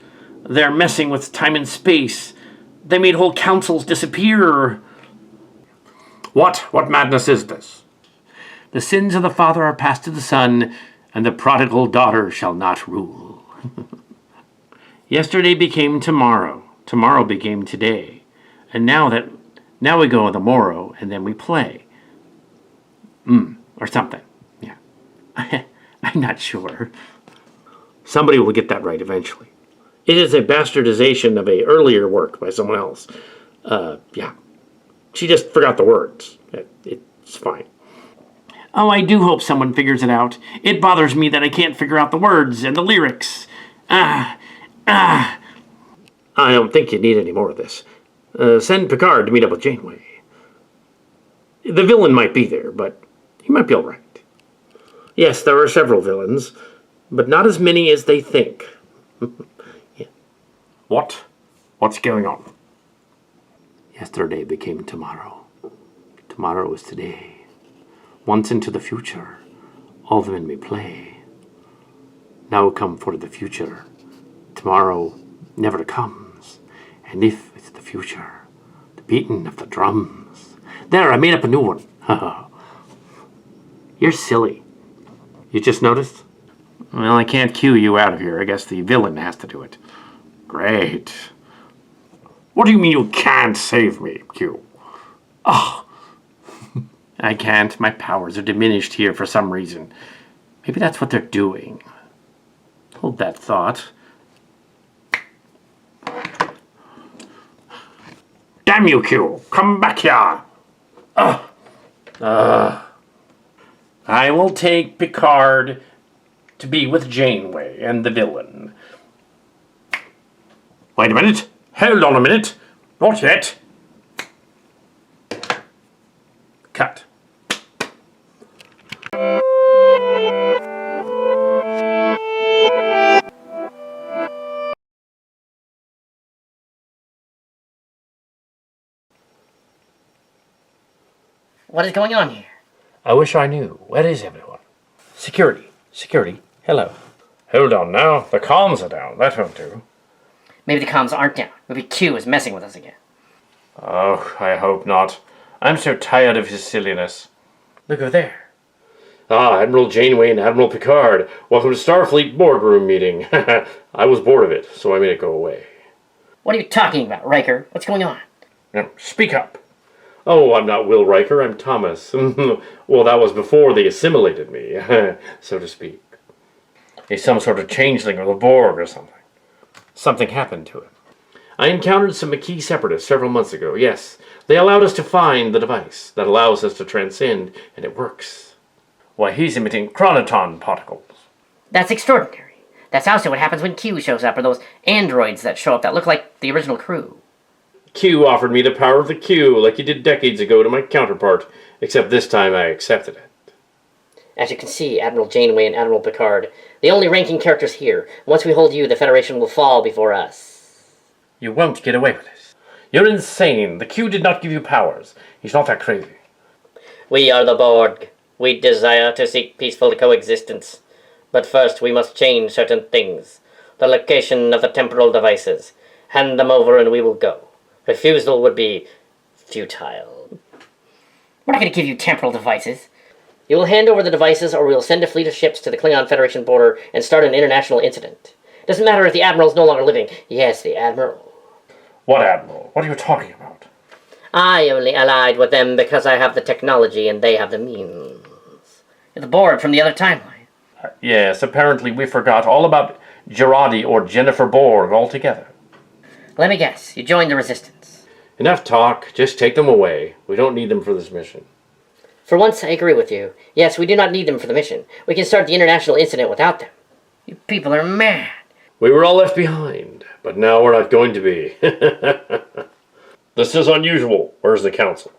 They're messing with time and space. They made whole councils disappear. What madness is this? The sins of the father are passed to the son, and the prodigal daughter shall not rule. Yesterday became tomorrow. Tomorrow became today. And now we go on the morrow, and then we play. Or something. Yeah. I'm not sure. Somebody will get that right eventually. It is a bastardization of a earlier work by someone else. Yeah. She just forgot the words. It's fine. Oh, I do hope someone figures it out. It bothers me that I can't figure out the words and the lyrics. I don't think you need any more of this. Send Picard to meet up with Janeway. The villain might be there, but he might be all right. Yes, there are several villains, but not as many as they think. Yeah. What? What's going on? Yesterday became tomorrow. Tomorrow is today. Once into the future, all the men may play. Now come for the future. Tomorrow never comes. And if it's the future, the beating of the drums. There, I made up a new one. You're silly. You just noticed? Well, I can't cue you out of here. I guess the villain has to do it. Great. What do you mean you can't save me, Q? Oh, I can't. My powers are diminished here for some reason. Maybe that's what they're doing. Hold that thought. Damn you, Q! Come back here! I will take Picard to be with Janeway and the villain. Wait a minute. Hold on a minute. Not yet. Cut. What is going on here? I wish I knew. Where is everyone? Security. Hello. Hold on now. The comms are down. That won't do. Maybe the comms aren't down. Maybe Q is messing with us again. Oh, I hope not. I'm so tired of his silliness. Look over there. Admiral Janeway and Admiral Picard. Welcome to Starfleet boardroom meeting. I was bored of it, so I made it go away. What are you talking about, Riker? What's going on? Now, speak up. Oh, I'm not Will Riker, I'm Thomas. Well, that was before they assimilated me, so to speak. He's some sort of changeling or the Borg or something. Something happened to him. I encountered some Maquis separatists several months ago, yes. They allowed us to find the device that allows us to transcend, and it works. Why, he's emitting chronoton particles. That's extraordinary. That's also what happens when Q shows up, or those androids that show up that look like the original crew. Q offered me the power of the Q, like he did decades ago to my counterpart, except this time I accepted it. As you can see, Admiral Janeway and Admiral Picard, the only ranking characters here. Once we hold you, the Federation will fall before us. You won't get away with this. You're insane. The Q did not give you powers. He's not that crazy. We are the Borg. We desire to seek peaceful coexistence. But first we must change certain things. The location of the temporal devices. Hand them over and we will go. Refusal would be futile. We're not going to give you temporal devices. You will hand over the devices or we will send a fleet of ships to the Klingon Federation border and start an international incident. Doesn't matter if the Admiral's no longer living. Yes, the Admiral. What Admiral? What are you talking about? I only allied with them because I have the technology and they have the means. The Borg from the other timeline. Yes, apparently we forgot all about Girardi or Jennifer Borg altogether. Let me guess, you joined the Resistance. Enough talk. Just take them away. We don't need them for this mission. For once, I agree with you. Yes, we do not need them for the mission. We can start the international incident without them. You people are mad. We were all left behind, but now we're not going to be. This is unusual. Where's the council?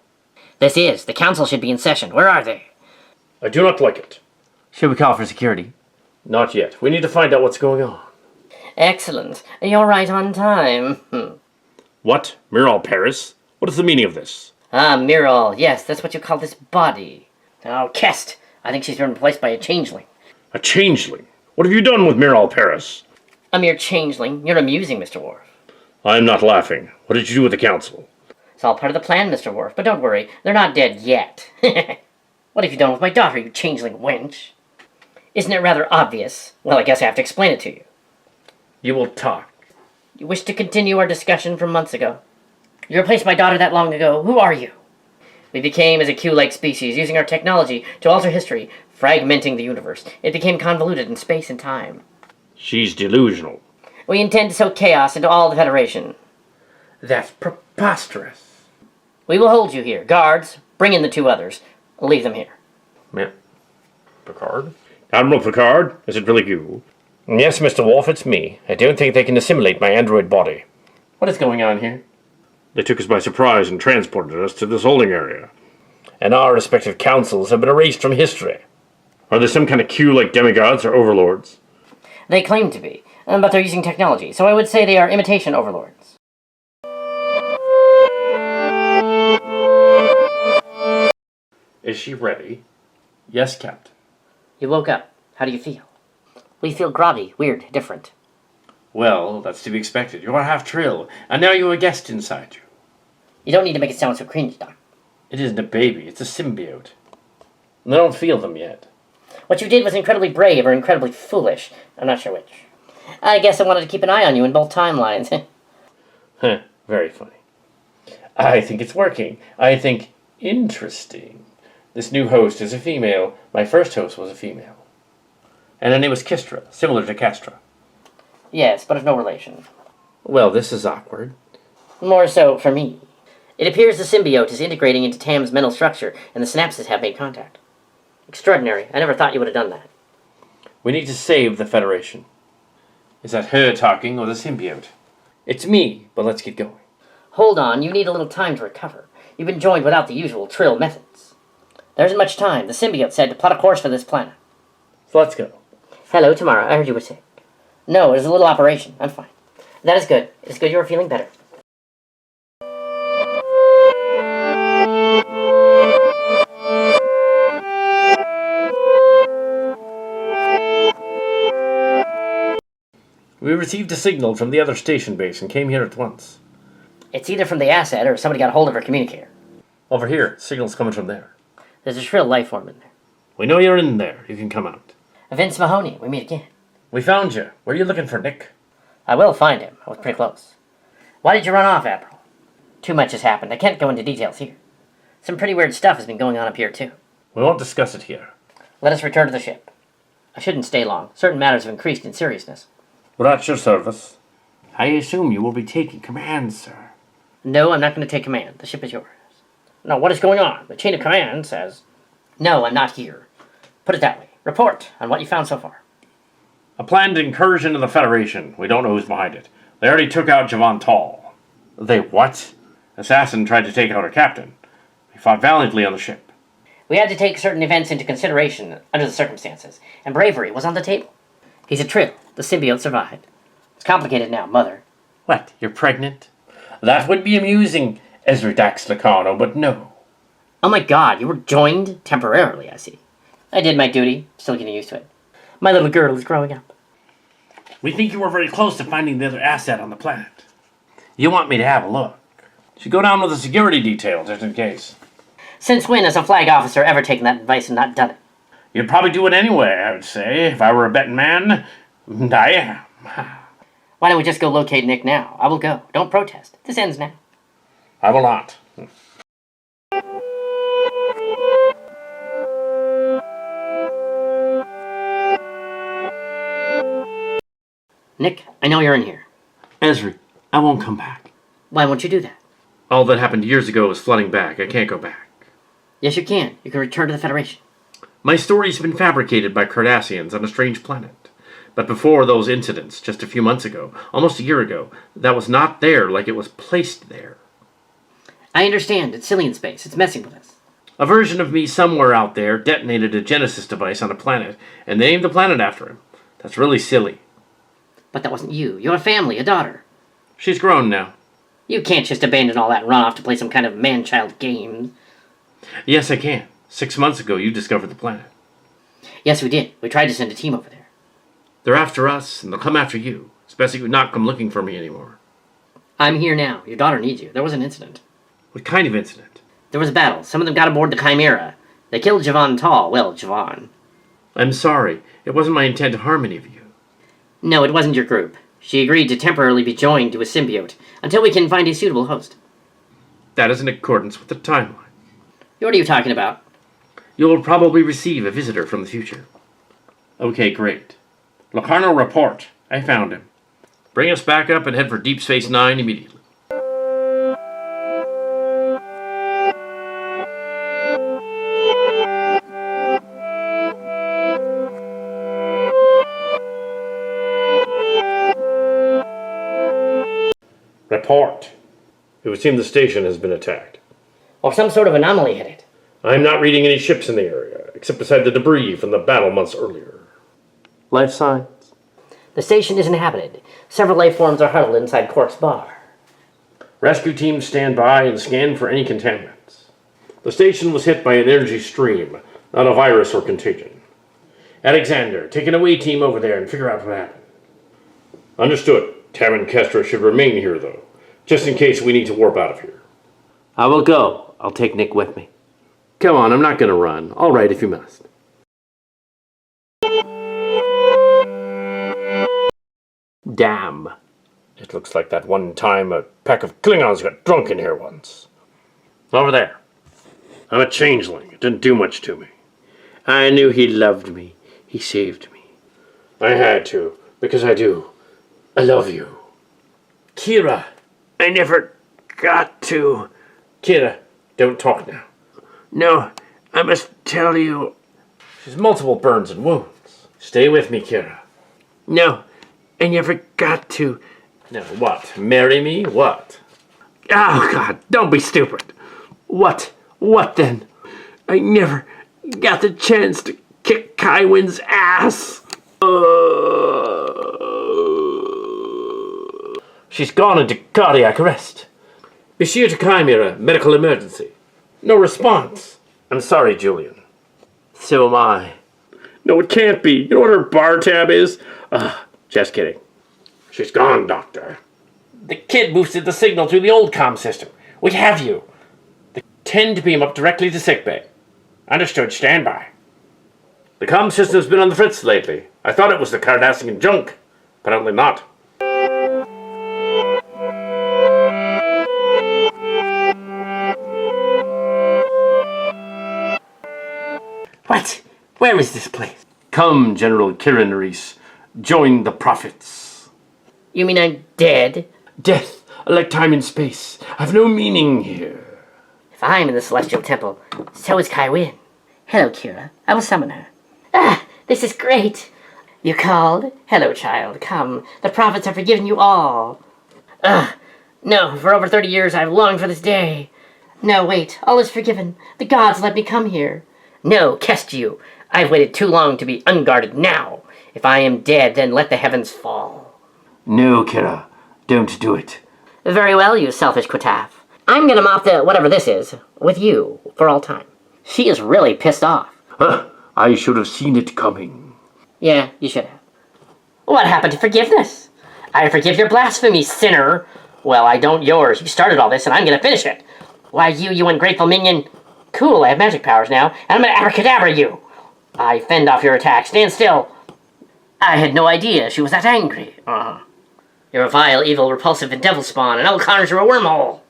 This is. The council should be in session. Where are they? I do not like it. Should we call for security? Not yet. We need to find out what's going on. Excellent. You're right on time. What? Miral Paris? What is the meaning of this? Ah, Miral. Yes, that's what you call this body. Oh, Kest. I think she's been replaced by a changeling. A changeling? What have you done with Miral Paris? A mere changeling. You're amusing, Mr. Worf. I am not laughing. What did you do with the council? It's all part of the plan, Mr. Worf, but don't worry. They're not dead yet. What have you done with my daughter, you changeling wench? Isn't it rather obvious? Well, I guess I have to explain it to you. You will talk. You wish to continue our discussion from months ago. You replaced my daughter that long ago. Who are you? We became as a Q-like species, using our technology to alter history, fragmenting the universe. It became convoluted in space and time. She's delusional. We intend to sow chaos into all the Federation. That's preposterous. We will hold you here. Guards, bring in the two others. Leave them here. Picard? Admiral Picard, is it really you? Yes, Mr. Worf, it's me. I don't think they can assimilate my android body. What is going on here? They took us by surprise and transported us to this holding area. And our respective councils have been erased from history. Are they some kind of Q-like demigods or overlords? They claim to be, but they're using technology, so I would say they are imitation overlords. Is she ready? Yes, Captain. You woke up. How do you feel? We feel groggy, weird, different. Well, that's to be expected. You are half Trill, and now you have a guest inside you. You don't need to make it sound so cringy, Doc. It isn't a baby, it's a symbiote. And I don't feel them yet. What you did was incredibly brave or incredibly foolish. I'm not sure which. I guess I wanted to keep an eye on you in both timelines. Very funny. I think it's working. I think interesting. This new host is a female. My first host was a female. And her name was Kestra, similar to Kestra. Yes, but of no relation. Well, this is awkward. More so for me. It appears the symbiote is integrating into Tam's mental structure, and the synapses have made contact. Extraordinary. I never thought you would have done that. We need to save the Federation. Is that her talking or the symbiote? It's me, but let's get going. Hold on, you need a little time to recover. You've been joined without the usual Trill methods. There isn't much time. The symbiote said to plot a course for this planet. So let's go. Hello, Tamara. I heard you were sick. No, it was a little operation. I'm fine. That is good. It's good you are feeling better. We received a signal from the other station base and came here at once. It's either from the asset or somebody got a hold of our communicator. Over here, signal's coming from there. There's a shrill life form in there. We know you're in there. You can come out. Vince Mahoney, we meet again. We found you. Where are you looking for, Nick? I will find him. I was pretty close. Why did you run off, Admiral? Too much has happened. I can't go into details here. Some pretty weird stuff has been going on up here, too. We won't discuss it here. Let us return to the ship. I shouldn't stay long. Certain matters have increased in seriousness. We're at your service. I assume you will be taking command, sir. No, I'm not going to take command. The ship is yours. No, what is going on? The chain of command says... No, I'm not here. Put it that way. Report on what you found so far. A planned incursion of the Federation. We don't know who's behind it. They already took out Javon Tal. They what? Assassin tried to take out our captain. He fought valiantly on the ship. We had to take certain events into consideration under the circumstances, and bravery was on the table. He's a Trill. The symbiote survived. It's complicated now, Mother. What? You're pregnant? That would be amusing, Ezridax Lacano, but no. Oh my god, you were joined temporarily, I see. I did my duty, still getting used to it. My little girl is growing up. We think you were very close to finding the other asset on the planet. You want me to have a look. Should go down with a security detail, just in case. Since when has a flag officer ever taken that advice and not done it? You'd probably do it anyway, I would say, if I were a betting man. And I am. Why don't we just go locate Nick now? I will go. Don't protest. This ends now. I will not. Nick, I know you're in here. Ezri, I won't come back. Why won't you do that? All that happened years ago is flooding back. I can't go back. Yes, you can. You can return to the Federation. My story's been fabricated by Cardassians on a strange planet. But before those incidents, just a few months ago, almost a year ago, that was not there like it was placed there. I understand. It's silly in space. It's messing with us. A version of me somewhere out there detonated a Genesis device on a planet, and they named the planet after him. That's really silly. But that wasn't you. You have a family, a daughter. She's grown now. You can't just abandon all that and run off to play some kind of man-child game. Yes, I can. 6 months ago, you discovered the planet. Yes, we did. We tried to send a team over there. They're after us, and they'll come after you. Especially if you not come looking for me anymore. I'm here now. Your daughter needs you. There was an incident. What kind of incident? There was a battle. Some of them got aboard the Chimera. They killed Javon Tal. Well, Javon. I'm sorry. It wasn't my intent to harm any of you. No, it wasn't your group. She agreed to temporarily be joined to a symbiote until we can find a suitable host. That is in accordance with the timeline. What are you talking about? You will probably receive a visitor from the future. Okay, great. Locarno, report. I found him. Bring us back up and head for Deep Space Nine immediately. Report. It would seem the station has been attacked. Or some sort of anomaly hit it. I'm not reading any ships in the area, except beside the debris from the battle months earlier. Life signs? The station is inhabited. Several life forms are huddled inside Quark's bar. Rescue teams stand by and scan for any contaminants. The station was hit by an energy stream, not a virus or contagion. Alexander, take an away team over there and figure out what happened. Understood. Tam and Kestra should remain here, though, just in case we need to warp out of here. I will go. I'll take Nick with me. Come on, I'm not going to run. All right, if you must. Damn. It looks like that one time a pack of Klingons got drunk in here once. Over there. I'm a changeling. It didn't do much to me. I knew he loved me. He saved me. I had to, because I do. I love you. Kira, I never got to. Kira, don't talk now. No, I must tell you. She's multiple burns and wounds. Stay with me, Kira. No, I never got to. No, what? Marry me? What? Oh, God, don't be stupid. What? What then? I never got the chance to kick Kywin's ass. She's gone into cardiac arrest. Bashir to Chimera, medical emergency. No response. I'm sorry, Julian. So am I. No, it can't be. You know what her bar tab is? Just kidding. She's gone, Doctor. The kid boosted the signal through the old comm system. We have you. They tend to beam up directly to sickbay. Understood. Stand by. The comm system's been on the fritz lately. I thought it was the Cardassian junk. Apparently not. What? Where is this place? Come, General Kirin Reese. Join the prophets. You mean I'm dead? Death, like time and space, have no meaning here. If I'm in the Celestial Temple, so is Kywin. Hello, Kira. I will summon her. Ah, this is great. You called? Hello, child. Come. The prophets have forgiven you all. No, for over 30 years I've longed for this day. No, wait. All is forgiven. The gods let me come here. No, Kest you. I've waited too long to be unguarded now. If I am dead, then let the heavens fall. No, Kira. Don't do it. Very well, you selfish Quataff. I'm gonna mop the whatever this is with you for all time. She is really pissed off. Huh, I should have seen it coming. Yeah, you should have. What happened to forgiveness? I forgive your blasphemy, sinner. Well, I don't yours. You started all this, and I'm gonna finish it. Why, you ungrateful minion. Cool, I have magic powers now, and I'm gonna abracadabra you. I fend off your attack. Stand still. I had no idea she was that angry. You're a vile, evil, repulsive, and devil spawn, and I'll conjure a wormhole.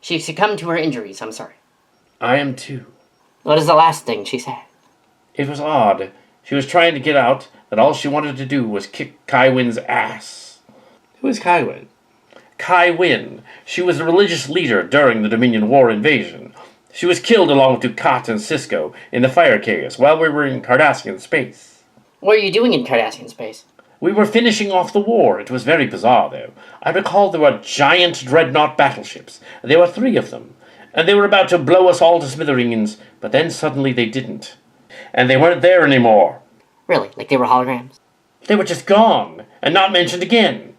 She succumbed to her injuries, I'm sorry. I am too. What is the last thing she said? It was odd. She was trying to get out that all she wanted to do was kick Kai Wynn's ass. Who is Kai Wynn? Kai Wynn. She was the religious leader during the Dominion War invasion. She was killed along with Ducat and Cisco in the fire chaos while we were in Cardassian space. What are you doing in Cardassian space? We were finishing off the war. It was very bizarre, though. I recall there were giant dreadnought battleships. There were 3 of them. And they were about to blow us all to smithereens, but then suddenly they didn't. And they weren't there anymore. Really? Like they were holograms? They were just gone, and not mentioned again. It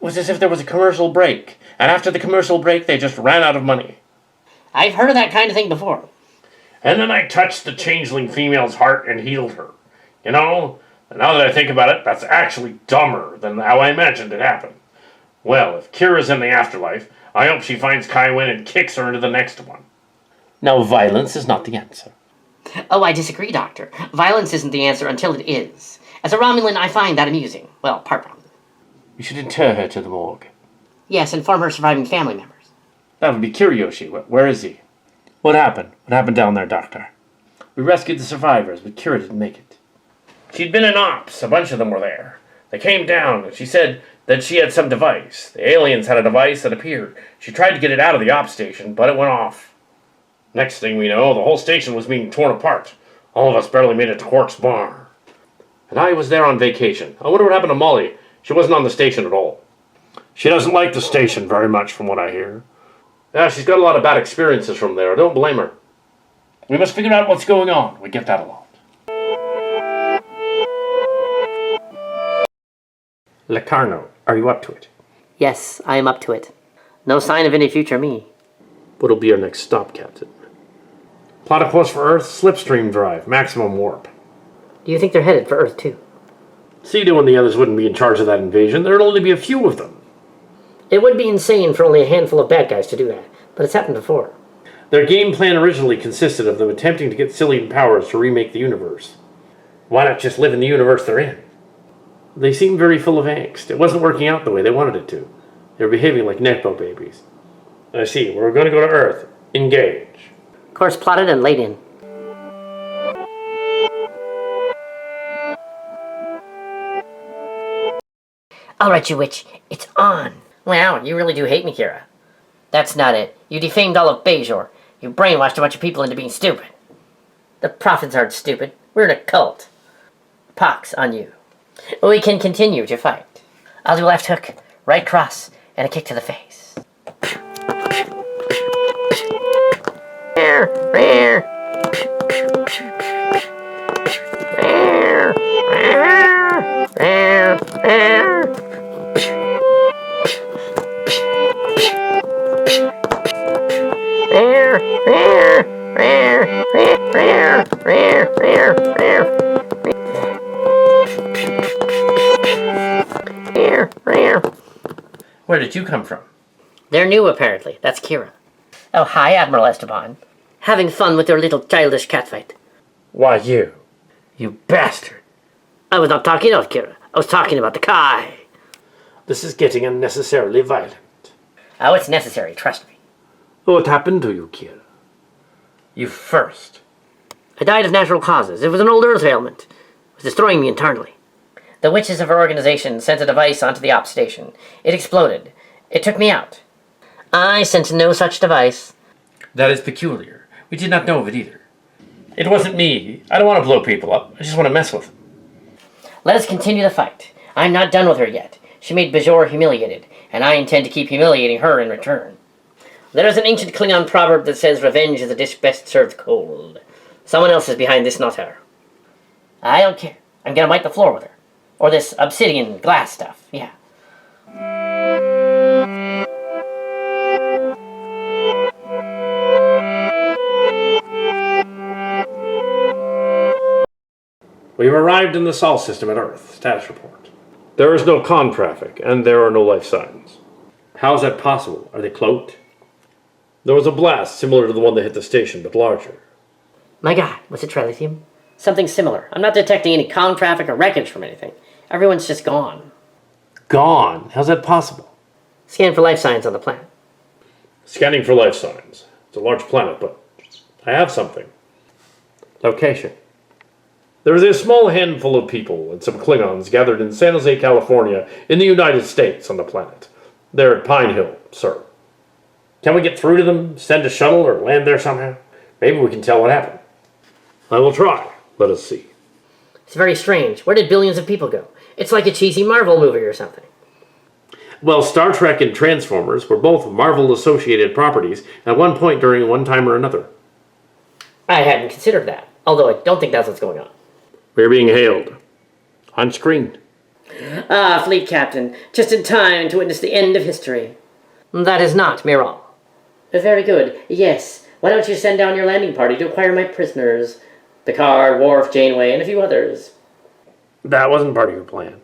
was as if there was a commercial break, and after the commercial break they just ran out of money. I've heard of that kind of thing before. And then I touched the changeling female's heart and healed her. You know, now that I think about it, that's actually dumber than how I imagined it happened. Well, if Kira's in the afterlife, I hope she finds Kai Wynn and kicks her into the next one. Now, violence is not the answer. Oh, I disagree, Doctor. Violence isn't the answer until it is. As a Romulan, I find that amusing. Well, part Romulan. We should inter her to the morgue. Yes, inform her surviving family members. That would be Kiryoshi. Where is he? What happened? What happened down there, Doctor? We rescued the survivors, but Kira didn't make it. She'd been in ops. A bunch of them were there. They came down, and she said that she had some device. The aliens had a device that appeared. She tried to get it out of the ops station, but it went off. Next thing we know, the whole station was being torn apart. All of us barely made it to Quark's bar. And I was there on vacation. I wonder what happened to Molly. She wasn't on the station at all. She doesn't like the station very much, from what I hear. Yeah, she's got a lot of bad experiences from there. I don't blame her. We must figure out what's going on. We get that a lot. Locarno, are you up to it? Yes, I am up to it. No sign of any future me. What'll be our next stop, Captain? Plot a course for Earth, slipstream drive, maximum warp. Do you think they're headed for Earth, too? Cedo and the others wouldn't be in charge of that invasion. There'd only be a few of them. It would be insane for only a handful of bad guys to do that, but it's happened before. Their game plan originally consisted of them attempting to get Cillian powers to remake the universe. Why not just live in the universe they're in? They seemed very full of angst. It wasn't working out the way they wanted it to. They were behaving like Nepo babies. I see. We're going to go to Earth. Engage. Course plotted and laid in. All right, you witch. It's on. Wow, you really do hate me, Kira. That's not it. You defamed all of Bajor. You brainwashed a bunch of people into being stupid. The prophets aren't stupid. We're in a cult. Pox on you. We can continue to fight. I'll do a left hook, right cross, and a kick to the face. Where did you come from? They're new, apparently. That's Kira. Oh, hi, Admiral Esteban. Having fun with your little childish catfight. Why, you. You bastard. I was not talking of Kira. I was talking about the Kai. This is getting unnecessarily violent. Oh, it's necessary, trust me. What happened to you, Kira? You first. I died of natural causes. It was an old Earth ailment. It was destroying me internally. The witches of her organization sent a device onto the ops station. It exploded. It took me out. I sent no such device. That is peculiar. We did not know of it either. It wasn't me. I don't want to blow people up. I just want to mess with them. Let us continue the fight. I'm not done with her yet. She made Bajor humiliated, and I intend to keep humiliating her in return. There is an ancient Klingon proverb that says revenge is a dish best served cold. Someone else is behind this, not her. I don't care. I'm gonna wipe the floor with her. Or this obsidian glass stuff, yeah. We've arrived in the Sol system at Earth. Status report. There is no con traffic, and there are no life signs. How is that possible? Are they cloaked? There was a blast similar to the one that hit the station, but larger. My god, was it trilithium? Something similar. I'm not detecting any con traffic or wreckage from anything. Everyone's just gone. Gone? How's that possible? Scan for life signs on the planet. Scanning for life signs. It's a large planet, but I have something. Location. There is a small handful of people and some Klingons gathered in San Jose, California, in the United States on the planet. They're at Pine Hill, sir. Can we get through to them, send a shuttle, or land there somehow? Maybe we can tell what happened. I will try. Let us see. It's very strange. Where did billions of people go? It's like a cheesy Marvel movie or something. Well, Star Trek and Transformers were both Marvel-associated properties at one point during one time or another. I hadn't considered that, although I don't think that's what's going on. We're being hailed. On screen. Ah, Fleet Captain, just in time to witness the end of history. That is not Miral. Very good, yes. Why don't you send down your landing party to acquire my prisoners? Picard, Worf, Janeway, and a few others. That wasn't part of your plan.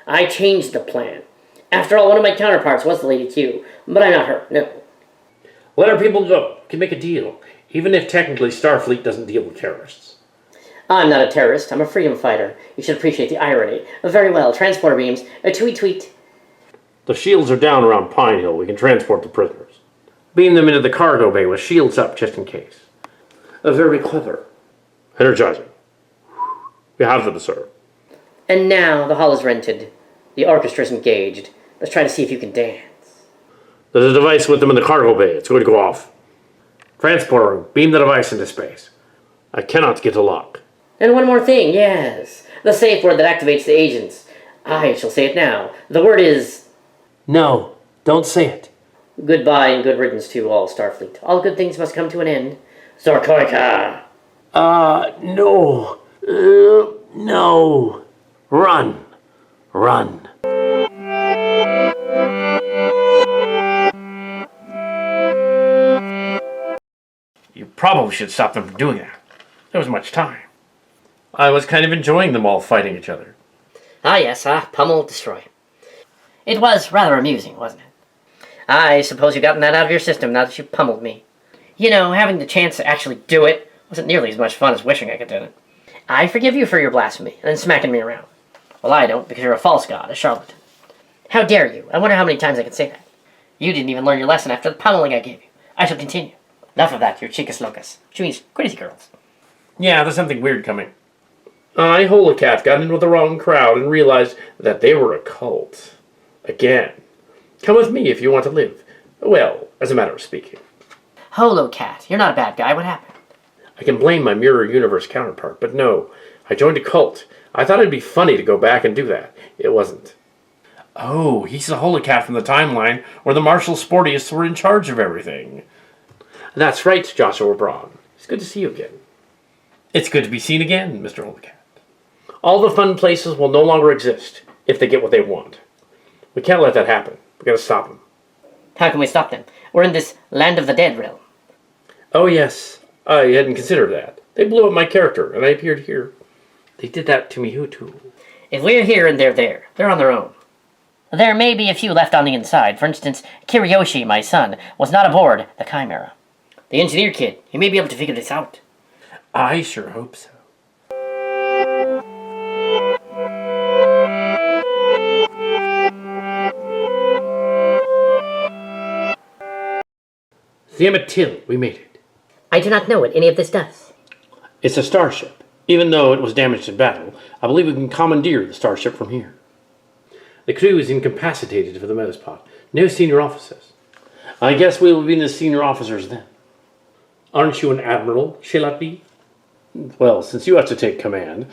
I changed the plan. After all, one of my counterparts was the Lady Q, but I'm not her, no. Let our people go. We can make a deal, even if technically Starfleet doesn't deal with terrorists. I'm not a terrorist. I'm a freedom fighter. You should appreciate the irony. Very well. Transporter beams. A tweet. The shields are down around Pine Hill. We can transport the prisoners. Beam them into the cargo bay with shields up just in case. Very clever. Energizing. We have them, sir. And now the hall is rented. The orchestra's engaged. Let's try to see if you can dance. There's a device with them in the cargo bay. It's going to go off. Transporter, beam the device into space. I cannot get a lock. And one more thing, yes. The safe word that activates the agents. I shall say it now. The word is... No, don't say it. Goodbye and good riddance to all, Starfleet. All good things must come to an end. Zorkoika! No. No. Run. Run. You probably should stop them from doing that. There was much time. I was kind of enjoying them all fighting each other. Ah, yes, pummel, destroy. It was rather amusing, wasn't it? I suppose you've gotten that out of your system now that you pummeled me. You know, having the chance to actually do it wasn't nearly as much fun as wishing I could do it. I forgive you for your blasphemy and then smacking me around. Well, I don't, because you're a false god, a charlatan. How dare you? I wonder how many times I can say that. You didn't even learn your lesson after the pummeling I gave you. I shall continue. Enough of that, you chicas locas. Which means crazy girls. Yeah, there's something weird coming. I, Holocat, got in with the wrong crowd and realized that they were a cult. Again. Come with me if you want to live. Well, as a matter of speaking. Holocat, you're not a bad guy. What happened? I can blame my mirror universe counterpart, but no. I joined a cult. I thought it'd be funny to go back and do that. It wasn't. Oh, he's the Holocat from the timeline where the Marshall Sportists were in charge of everything. That's right, Joshua Braun. It's good to see you again. It's good to be seen again, Mr. Holocat. All the fun places will no longer exist if they get what they want. We can't let that happen. We gotta stop them. How can we stop them? We're in this land of the dead realm. Oh, yes. I hadn't considered that. They blew up my character, and I appeared here. They did that to me, too. If we're here and they're there, they're on their own. There may be a few left on the inside. For instance, Kiriyoshi, my son, was not aboard the Chimera. The engineer kid, he may be able to figure this out. I sure hope so. The Emmett Till, we made it. I do not know what any of this does. It's a starship. Even though it was damaged in battle, I believe we can commandeer the starship from here. The crew is incapacitated for the most part. No senior officers. I guess we will be the senior officers then. Aren't you an admiral, Sehlat Vie? Well, since you have to take command,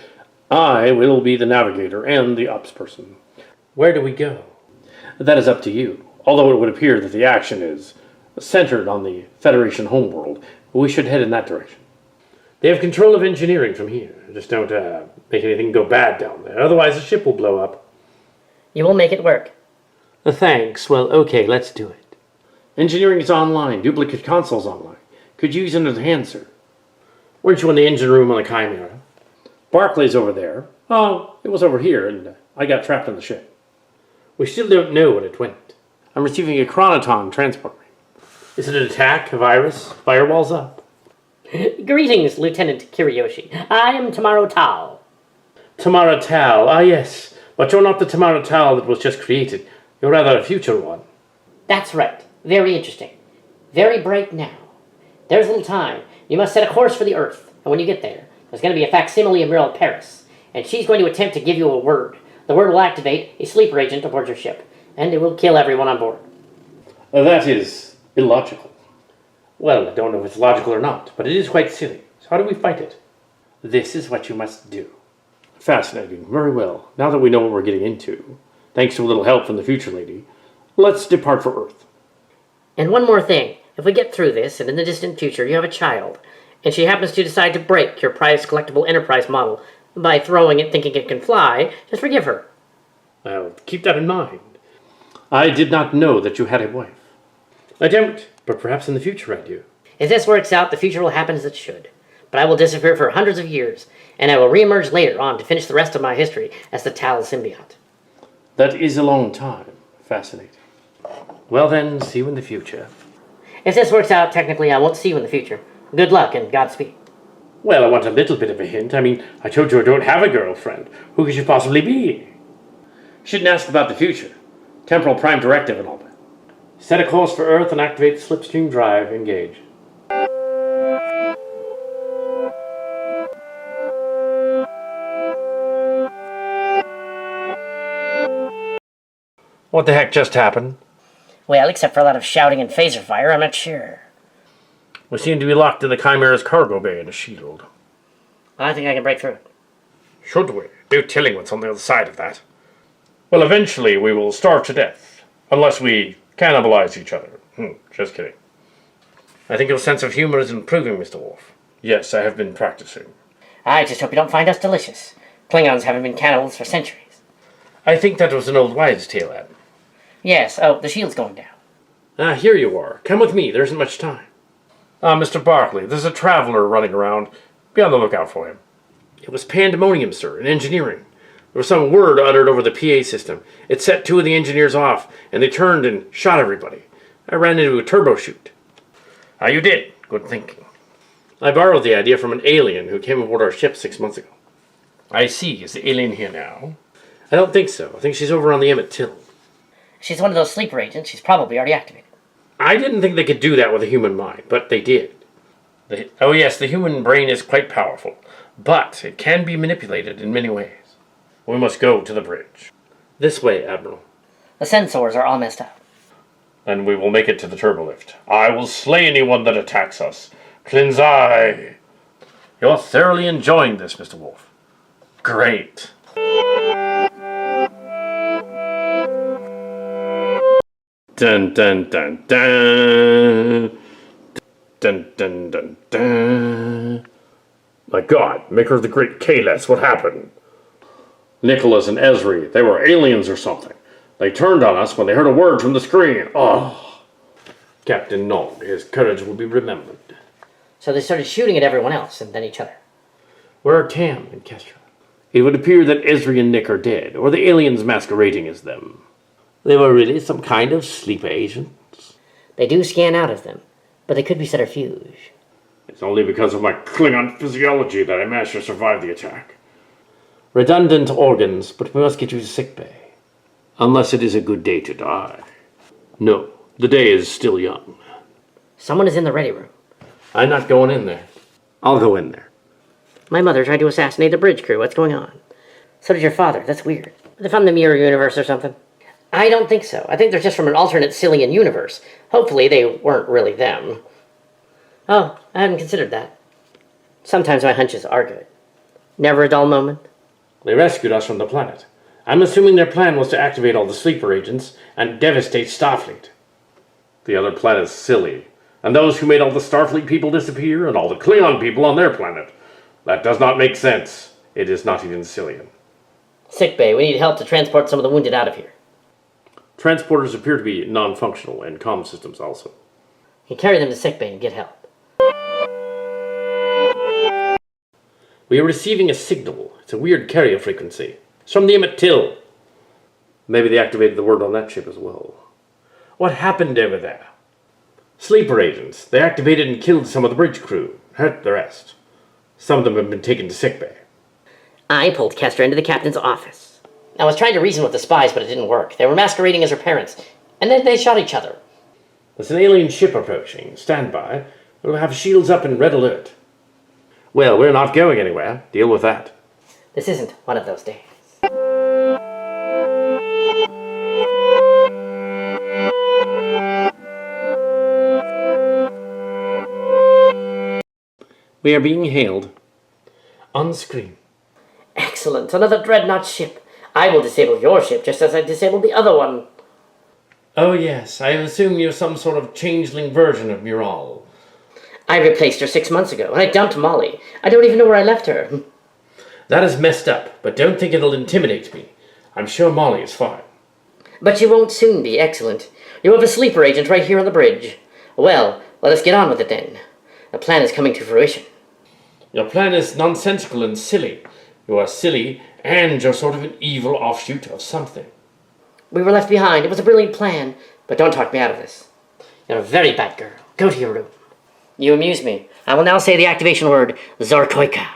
I will be the navigator and the ops person. Where do we go? That is up to you. Although it would appear that the action is centered on the Federation homeworld, we should head in that direction. They have control of engineering from here. Just don't make anything go bad down there. Otherwise the ship will blow up. You will make it work. Thanks. Well, okay, let's do it. Engineering is online. Duplicate consoles online. Could you use an enhancer? Weren't you in the engine room on the Chimera? Barclay's over there. Oh, it was over here, and I got trapped on the ship. We still don't know what it went. I'm receiving a chronoton transport ring. Is it an attack, a virus? Firewall's up. Greetings, Lieutenant Kiriyoshi. I am Tomorrow Tal. Chimera Tal. Ah, yes. But you're not the Chimera Tal that was just created. You're rather a future one. That's right. Very interesting. Very bright now. There's little time. You must set a course for the Earth. And when you get there, there's going to be a facsimile of Meryl Paris. And she's going to attempt to give you a word. The word will activate a sleeper agent aboard your ship. And it will kill everyone on board. That is illogical. Well, I don't know if it's logical or not, but it is quite silly. So how do we fight it? This is what you must do. Fascinating. Very well. Now that we know what we're getting into, thanks to a little help from the future lady, let's depart for Earth. And one more thing. If we get through this, and in the distant future you have a child, and she happens to decide to break your prized collectible Enterprise model by throwing it thinking it can fly, just forgive her. Well, keep that in mind. I did not know that you had a wife. I don't, but perhaps in the future I do. If this works out, the future will happen as it should. But I will disappear for hundreds of years, and I will reemerge later on to finish the rest of my history as the Tal symbiote. That is a long time. Fascinating. Well then, see you in the future. If this works out, technically I won't see you in the future. Good luck and Godspeed. Well, I want a little bit of a hint. I mean, I told you I don't have a girlfriend. Who could you possibly be? Shouldn't ask about the future. Temporal Prime Directive and all that. Set a course for Earth and activate the slipstream drive. Engage. What the heck just happened? Well, except for a lot of shouting and phaser fire, I'm not sure. We seem to be locked in the Chimera's cargo bay in a shield. I think I can break through it. Should we? No telling what's on the other side of that. Well, eventually we will starve to death. Unless we cannibalize each other. Just kidding. I think your sense of humor is improving, Mr. Worf. Yes, I have been practicing. I just hope you don't find us delicious. Klingons haven't been cannibals for centuries. I think that was an old wives' tale, Adam. Yes, oh, the shield's going down. Here you are. Come with me. There isn't much time. Mr. Barclay, there's a traveler running around. Be on the lookout for him. It was pandemonium, sir, in engineering. There was some word uttered over the PA system. It set two of the engineers off, and they turned and shot everybody. I ran into a turbo chute. You did. Good thinking. I borrowed the idea from an alien who came aboard our ship 6 months ago. I see. Is the alien here now? I don't think so. I think she's over on the Emmett Till. She's one of those sleeper agents. She's probably already activated. I didn't think they could do that with a human mind, but they did. Oh yes, the human brain is quite powerful, but it can be manipulated in many ways. We must go to the bridge. This way, Admiral. The sensors are all messed up. And we will make it to the turbolift. I will slay anyone that attacks us. Cleansai! You're thoroughly enjoying this, Mr. Worf. Great. Dun dun dun dun. Dun dun dun dun. My God, Maker of the Great Kalis, what happened? Nicholas and Esri, they were aliens or something. They turned on us when they heard a word from the screen. Oh. Captain Nog, his courage will be remembered. So they started shooting at everyone else and then each other. Where are Tam and Kestra? It would appear that Esri and Nick are dead, or the aliens masquerading as them. They were really some kind of sleeper agents. They do scan out of them, but they could be centrifuge. It's only because of my Klingon physiology that I managed to survive the attack. Redundant organs, but we must get you to sickbay. Unless it is a good day to die. No, the day is still young. Someone is in the ready room. I'm not going in there. I'll go in there. My mother tried to assassinate the bridge crew. What's going on? So did your father. That's weird. They're from the mirror universe or something? I don't think so. I think they're just from an alternate Cillian universe. Hopefully they weren't really them. Oh, I hadn't considered that. Sometimes my hunches are good. Never a dull moment. They rescued us from the planet. I'm assuming their plan was to activate all the sleeper agents and devastate Starfleet. The other planet's silly, and those who made all the Starfleet people disappear and all the Klingon people on their planet. That does not make sense. It is not even Cillian. Sickbay, we need help to transport some of the wounded out of here. Transporters appear to be non-functional, and comm systems also. You carry them to sickbay and get help. We are receiving a signal. It's a weird carrier frequency. It's from the Emmett Till. Maybe they activated the word on that ship as well. What happened over there? Sleeper agents. They activated and killed some of the bridge crew. Hurt the rest. Some of them have been taken to sickbay. I pulled Kestra into the captain's office. I was trying to reason with the spies, but it didn't work. They were masquerading as her parents, and then they shot each other. There's an alien ship approaching. Stand by. We'll have shields up in red alert. Well, we're not going anywhere. Deal with that. This isn't one of those days. We are being hailed. On screen. Excellent. Another dreadnought ship. I will disable your ship just as I disabled the other one. Oh yes, I assume you're some sort of changeling version of Mural. I replaced her 6 months ago, and I dumped Molly. I don't even know where I left her. That is messed up, but don't think it'll intimidate me. I'm sure Molly is fine. But you won't soon be. Excellent. You have a sleeper agent right here on the bridge. Well, let us get on with it then. The plan is coming to fruition. Your plan is nonsensical and silly. You are silly, and you're sort of an evil offshoot of something. We were left behind. It was a brilliant plan. But don't talk me out of this. You're a very bad girl. Go to your room. You amuse me. I will now say the activation word, Zorkoika.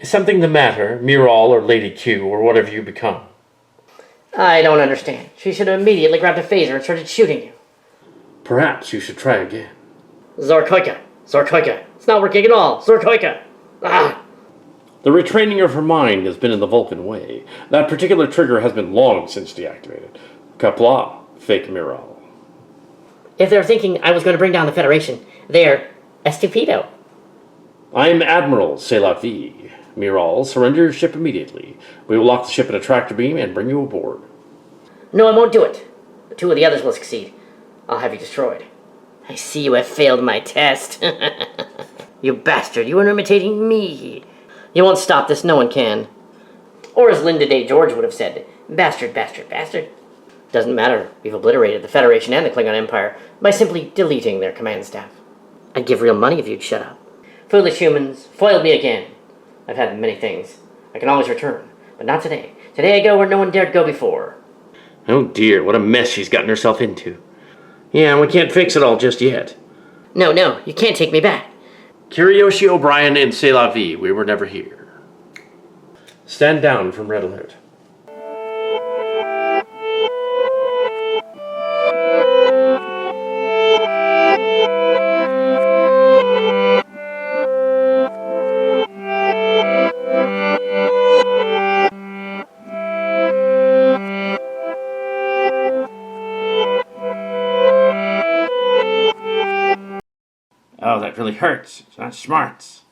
Is something the matter, Mural or Lady Q, or whatever you become? I don't understand. She should have immediately grabbed a phaser and started shooting you. Perhaps you should try again. Zorkoika. Zorkoika. It's not working at all. Zorkoika. Ah! The retraining of her mind has been in the Vulcan way. That particular trigger has been long since deactivated. Kapla, fake Mural. If they're thinking I was going to bring down the Federation, they're estupido. I am Admiral Sehlat Vie. Mural, surrender your ship immediately. We will lock the ship in a tractor beam and bring you aboard. No, I won't do it. But 2 of the others will succeed. I'll have you destroyed. I see you have failed my test. You bastard, you are imitating me. You won't stop this, no one can. Or as Linda Day George would have said, bastard, bastard, bastard. Doesn't matter, we've obliterated the Federation and the Klingon Empire by simply deleting their command staff. I'd give real money if you'd shut up. Foolish humans, foiled me again. I've had many things. I can always return, but not today. Today I go where no one dared go before. Oh dear, what a mess she's gotten herself into. Yeah, we can't fix it all just yet. No, you can't take me back. Kiriyoshi O'Brien and Sehlat Vie, we were never here. Stand down from red alert. Oh, that really hurts. It's not smarts.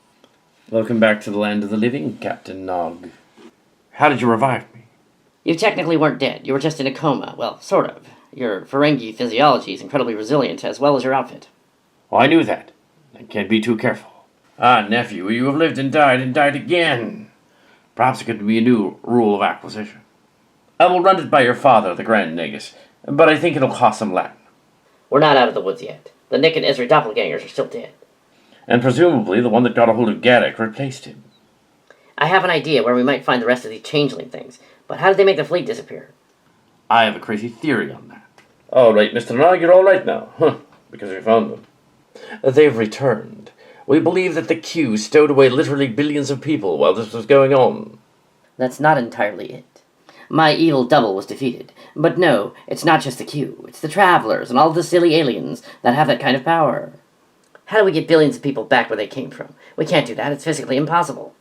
Welcome back to the land of the living, Captain Nog. How did you revive me? You technically weren't dead. You were just in a coma. Well, sort of. Your Ferengi physiology is incredibly resilient, as well as your outfit. Oh, I knew that. I can't be too careful. Ah, nephew, you have lived and died again. Perhaps it could be a new rule of acquisition. I will run it by your father, the Grand Negus, but I think it'll cost some Latin. We're not out of the woods yet. The Nick and Ezra doppelgangers are still dead. And presumably the one that got a hold of Garak replaced him. I have an idea where we might find the rest of these changeling things, but how did they make the fleet disappear? I have a crazy theory on that. All right, Mr. Nog, you're all right now. Huh, because we found them. They've returned. We believe that the Q stowed away literally billions of people while this was going on. That's not entirely it. My evil double was defeated. But no, it's not just the Q. It's the Travelers and all the silly aliens that have that kind of power. How do we get billions of people back where they came from? We can't do that. It's physically impossible.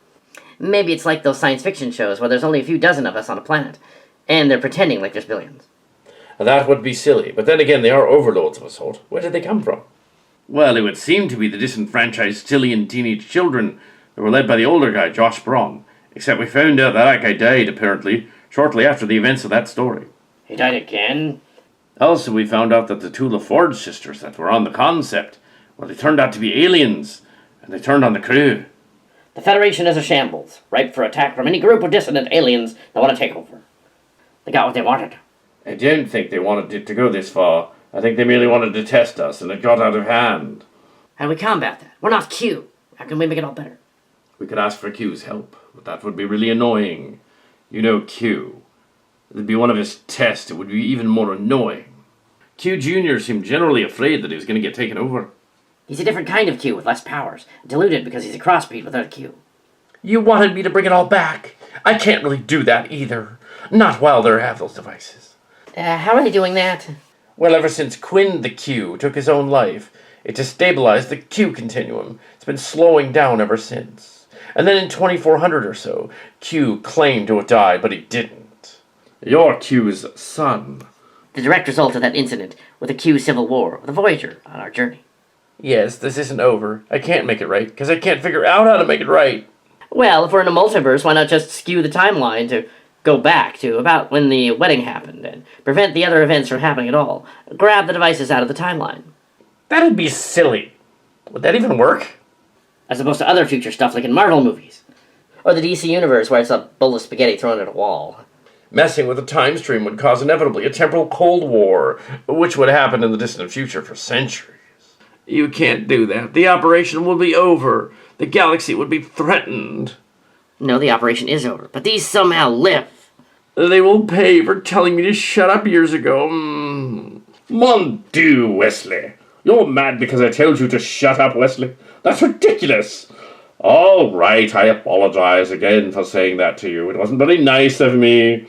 Maybe it's like those science fiction shows where there's only a few dozen of us on a planet, and they're pretending like there's billions. That would be silly, but then again, they are overlords of a sort. Where did they come from? Well, it would seem to be the disenfranchised Cillian teenage children that were led by the older guy, Josh Braun, Except we found out that guy died, apparently, shortly after the events of that story. He died again? Also, we found out that the two LaForge sisters that were on the concept, well, they turned out to be aliens, and they turned on the crew. The Federation is a shambles, ripe for attack from any group of dissident aliens that want to take over. They got what they wanted. I don't think they wanted it to go this far. I think they merely wanted to test us, and it got out of hand. How do we combat that? We're not Q. How can we make it all better? We could ask for Q's help, but that would be really annoying. You know Q. It'd be one of his tests. It would be even more annoying. Q Jr. seemed generally afraid that he was going to get taken over. He's a different kind of Q with less powers, diluted because he's a crossbreed with other Q. You wanted me to bring it all back. I can't really do that either. Not while they have those devices. How are they doing that? Well, ever since Quinn the Q took his own life, it destabilized the Q continuum. It's been slowing down ever since. And then in 2400 or so, Q claimed to have died, but he didn't. You're Q's son. The direct result of that incident with the Q Civil War with the Voyager on our journey. Yes, this isn't over. I can't make it right, because I can't figure out how to make it right. Well, if we're in a multiverse, why not just skew the timeline to go back to about when the wedding happened and prevent the other events from happening at all? Grab the devices out of the timeline. That'd be silly. Would that even work? As opposed to other future stuff like in Marvel movies. Or the DC universe where it's a bowl of spaghetti thrown at a wall. Messing with the time stream would cause inevitably a temporal Cold War, which would happen in the distant future for centuries. You can't do that. The operation will be over. The galaxy would be threatened. No, the operation is over, but these somehow live. They will pay for telling me to shut up years ago. Mon Dieu, Wesley. You're mad because I told you to shut up, Wesley. That's ridiculous. All right, I apologize again for saying that to you. It wasn't very nice of me.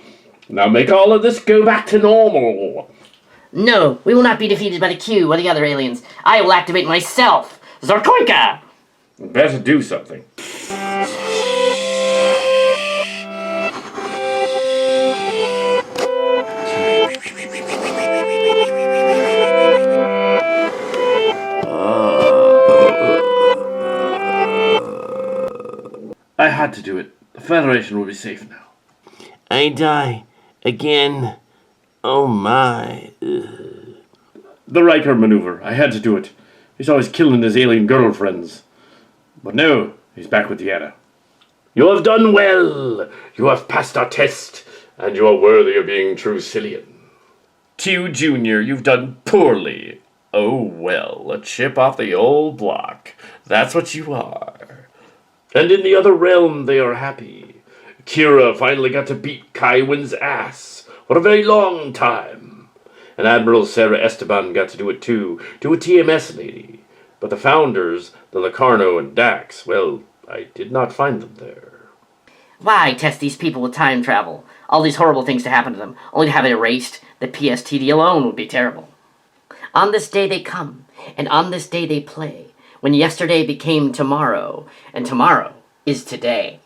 Now make all of this go back to normal. No, we will not be defeated by the Q or the other aliens. I will activate myself, Zorkoika! Better do something. I had to do it. The Federation will be safe now. I die. Again. Oh my. The Riker maneuver. I had to do it. He's always killing his alien girlfriends. But no, he's back with Deanna. You have done well. You have passed our test, and you are worthy of being Trucilian. Q Jr., you've done poorly. Oh well, a chip off the old block. That's what you are. And in the other realm, they are happy. Kira finally got to beat Kaiwin's ass for a very long time. And Admiral Sarah Esteban got to do it too, to a TMS lady. But the founders, the Locarno and Dax, well, I did not find them there. Why test these people with time travel? All these horrible things to happen to them, only to have it erased? The PSTD alone would be terrible. On this day they come, and on this day they play, when yesterday became tomorrow, and tomorrow is today.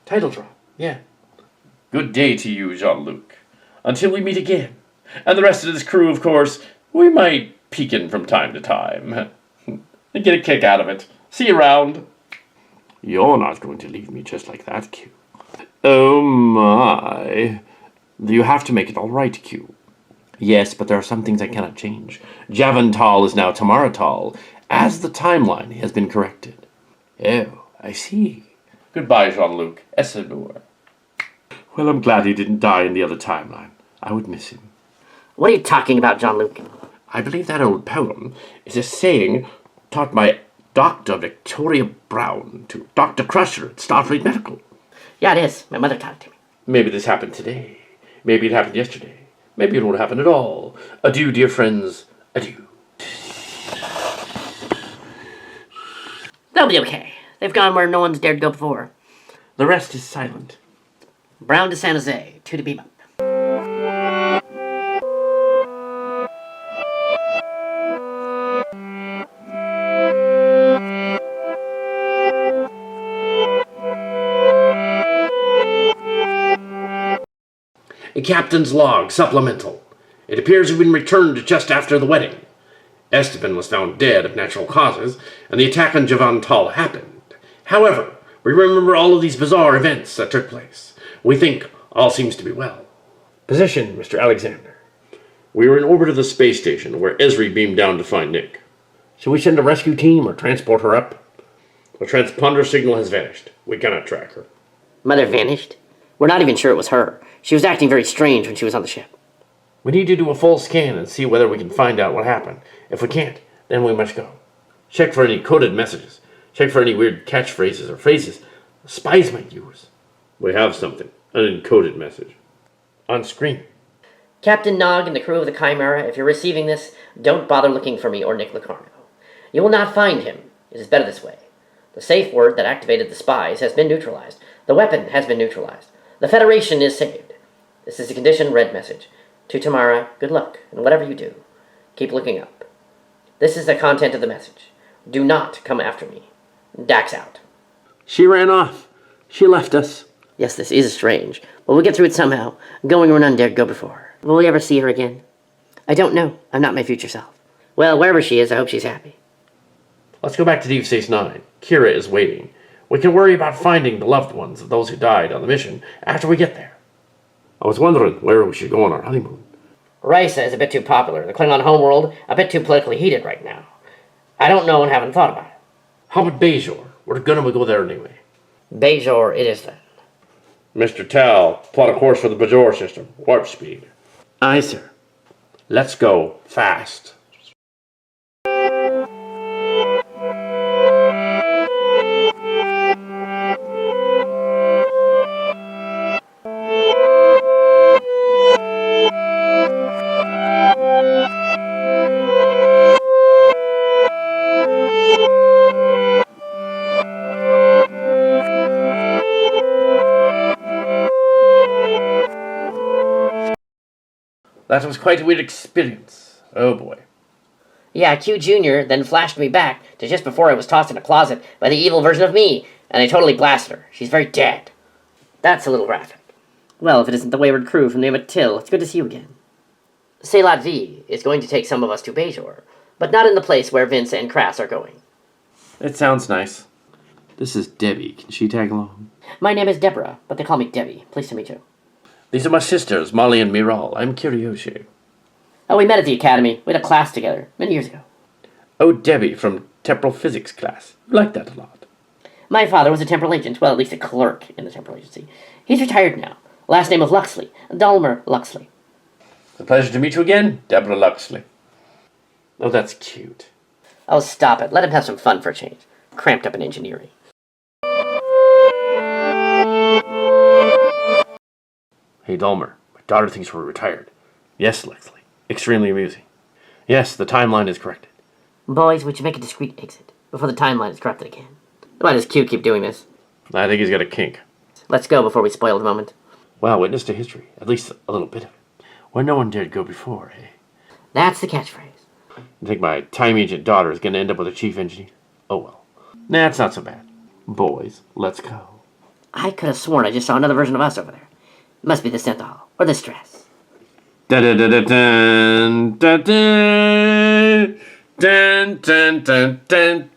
Title drop, yeah. Good day to you, Jean-Luc. Until we meet again. And the rest of this crew, of course, we might peek in from time to time. And get a kick out of it. See you around. You're not going to leave me just like that, Q. Oh my. You have to make it all right, Q. Yes, but there are some things I cannot change. Javon Tal is now Tamara Tal, as the timeline has been corrected. Oh, I see. Goodbye, Jean-Luc. Essenor. Well, I'm glad he didn't die in the other timeline. I would miss him. What are you talking about, Jean-Luc? I believe that old poem is a saying taught by Dr. Victoria Brown to Dr. Crusher at Starfleet Medical. Yeah, it is. My mother taught it to me. Maybe this happened today. Maybe it happened yesterday. Maybe it won't happen at all. Adieu, dear friends. Adieu. They'll be okay. They've gone where no one's dared go before. The rest is silent. Brown to San Jose, 2 to beam up. A captain's log, supplemental. It appears to have been returned just after the wedding. Esteban was found dead of natural causes, and the attack on Javon Tal happened. However, We remember all of these bizarre events that took place. We think all seems to be well. Position, Mr. Alexander. We are in orbit of the space station, where Esri beamed down to find Nick. Should we send a rescue team or transport her up? The transponder signal has vanished. We cannot track her. Mother vanished? We're not even sure it was her. She was acting very strange when she was on the ship. We need to do a full scan and see whether we can find out what happened. If we can't, then we must go. Check for any coded messages. Check for any weird catchphrases or phrases spies might use. We have something. An encoded message. On screen. Captain Nog and the crew of the Chimera, if you're receiving this, don't bother looking for me or Nick Locarno. You will not find him. It is better this way. The safe word that activated the spies has been neutralized. The weapon has been neutralized. The Federation is saved. This is a condition red message. To Tamara, good luck, and whatever you do, keep looking up. This is the content of the message. Do not come after me. Dax out. She ran off. She left us. Yes, this is strange, but we'll get through it somehow, going where none dared go before. Will we ever see her again? I don't know. I'm not my future self. Well, wherever she is, I hope she's happy. Let's go back to Deep Space Nine. Kira is waiting. We can worry about finding the loved ones of those who died on the mission after we get there. I was wondering where we should go on our honeymoon. Risa is a bit too popular. The Klingon homeworld, a bit too politically heated right now. I don't know and haven't thought about it. How about Bajor? We're gonna go there anyway. Bajor it is then. Mr. Tal, plot a course for the Bajor system. Warp speed. Aye, sir. Let's go. Fast. That was quite a weird experience. Oh boy. Yeah, Q Jr. then flashed me back to just before I was tossed in a closet by the evil version of me, and I totally blasted her. She's very dead. That's a little graphic. Well, if it isn't the wayward crew from the Emmett Till, it's good to see you again. Sehlat Vie is going to take some of us to Bajor, but not in the place where Vince and Krass are going. It sounds nice. This is Debbie. Can she tag along? My name is Deborah, but they call me Debbie. Pleased to meet you. These are my sisters, Molly and Miral. I'm Kiryoshi. Oh, we met at the academy. We had a class together many years ago. Oh, Debbie from temporal physics class. You like that a lot. My father was a temporal agent, well, at least a clerk in the temporal agency. He's retired now. Last name of Luxley, Dalmer Luxley. It's a pleasure to meet you again, Deborah Luxley. Oh, that's cute. Oh, stop it. Let him have some fun for a change. Cramped up in engineering. Hey, Dalmer. My daughter thinks we're retired. Yes, Luxley. Extremely amusing. Yes, the timeline is corrected. Boys, we should make a discreet exit before the timeline is corrupted again. Why does Q keep doing this? I think he's got a kink. Let's go before we spoil the moment. Wow, witness to history. At least a little bit of it. Where no one dared go before, eh? That's the catchphrase. I think my time agent daughter is going to end up with a chief engineer. Oh well. Nah, it's not so bad. Boys, let's go. I could have sworn I just saw another version of us over there. It must be the synthol, or the stress. Dun dun dun dun dun dun dun dun dun.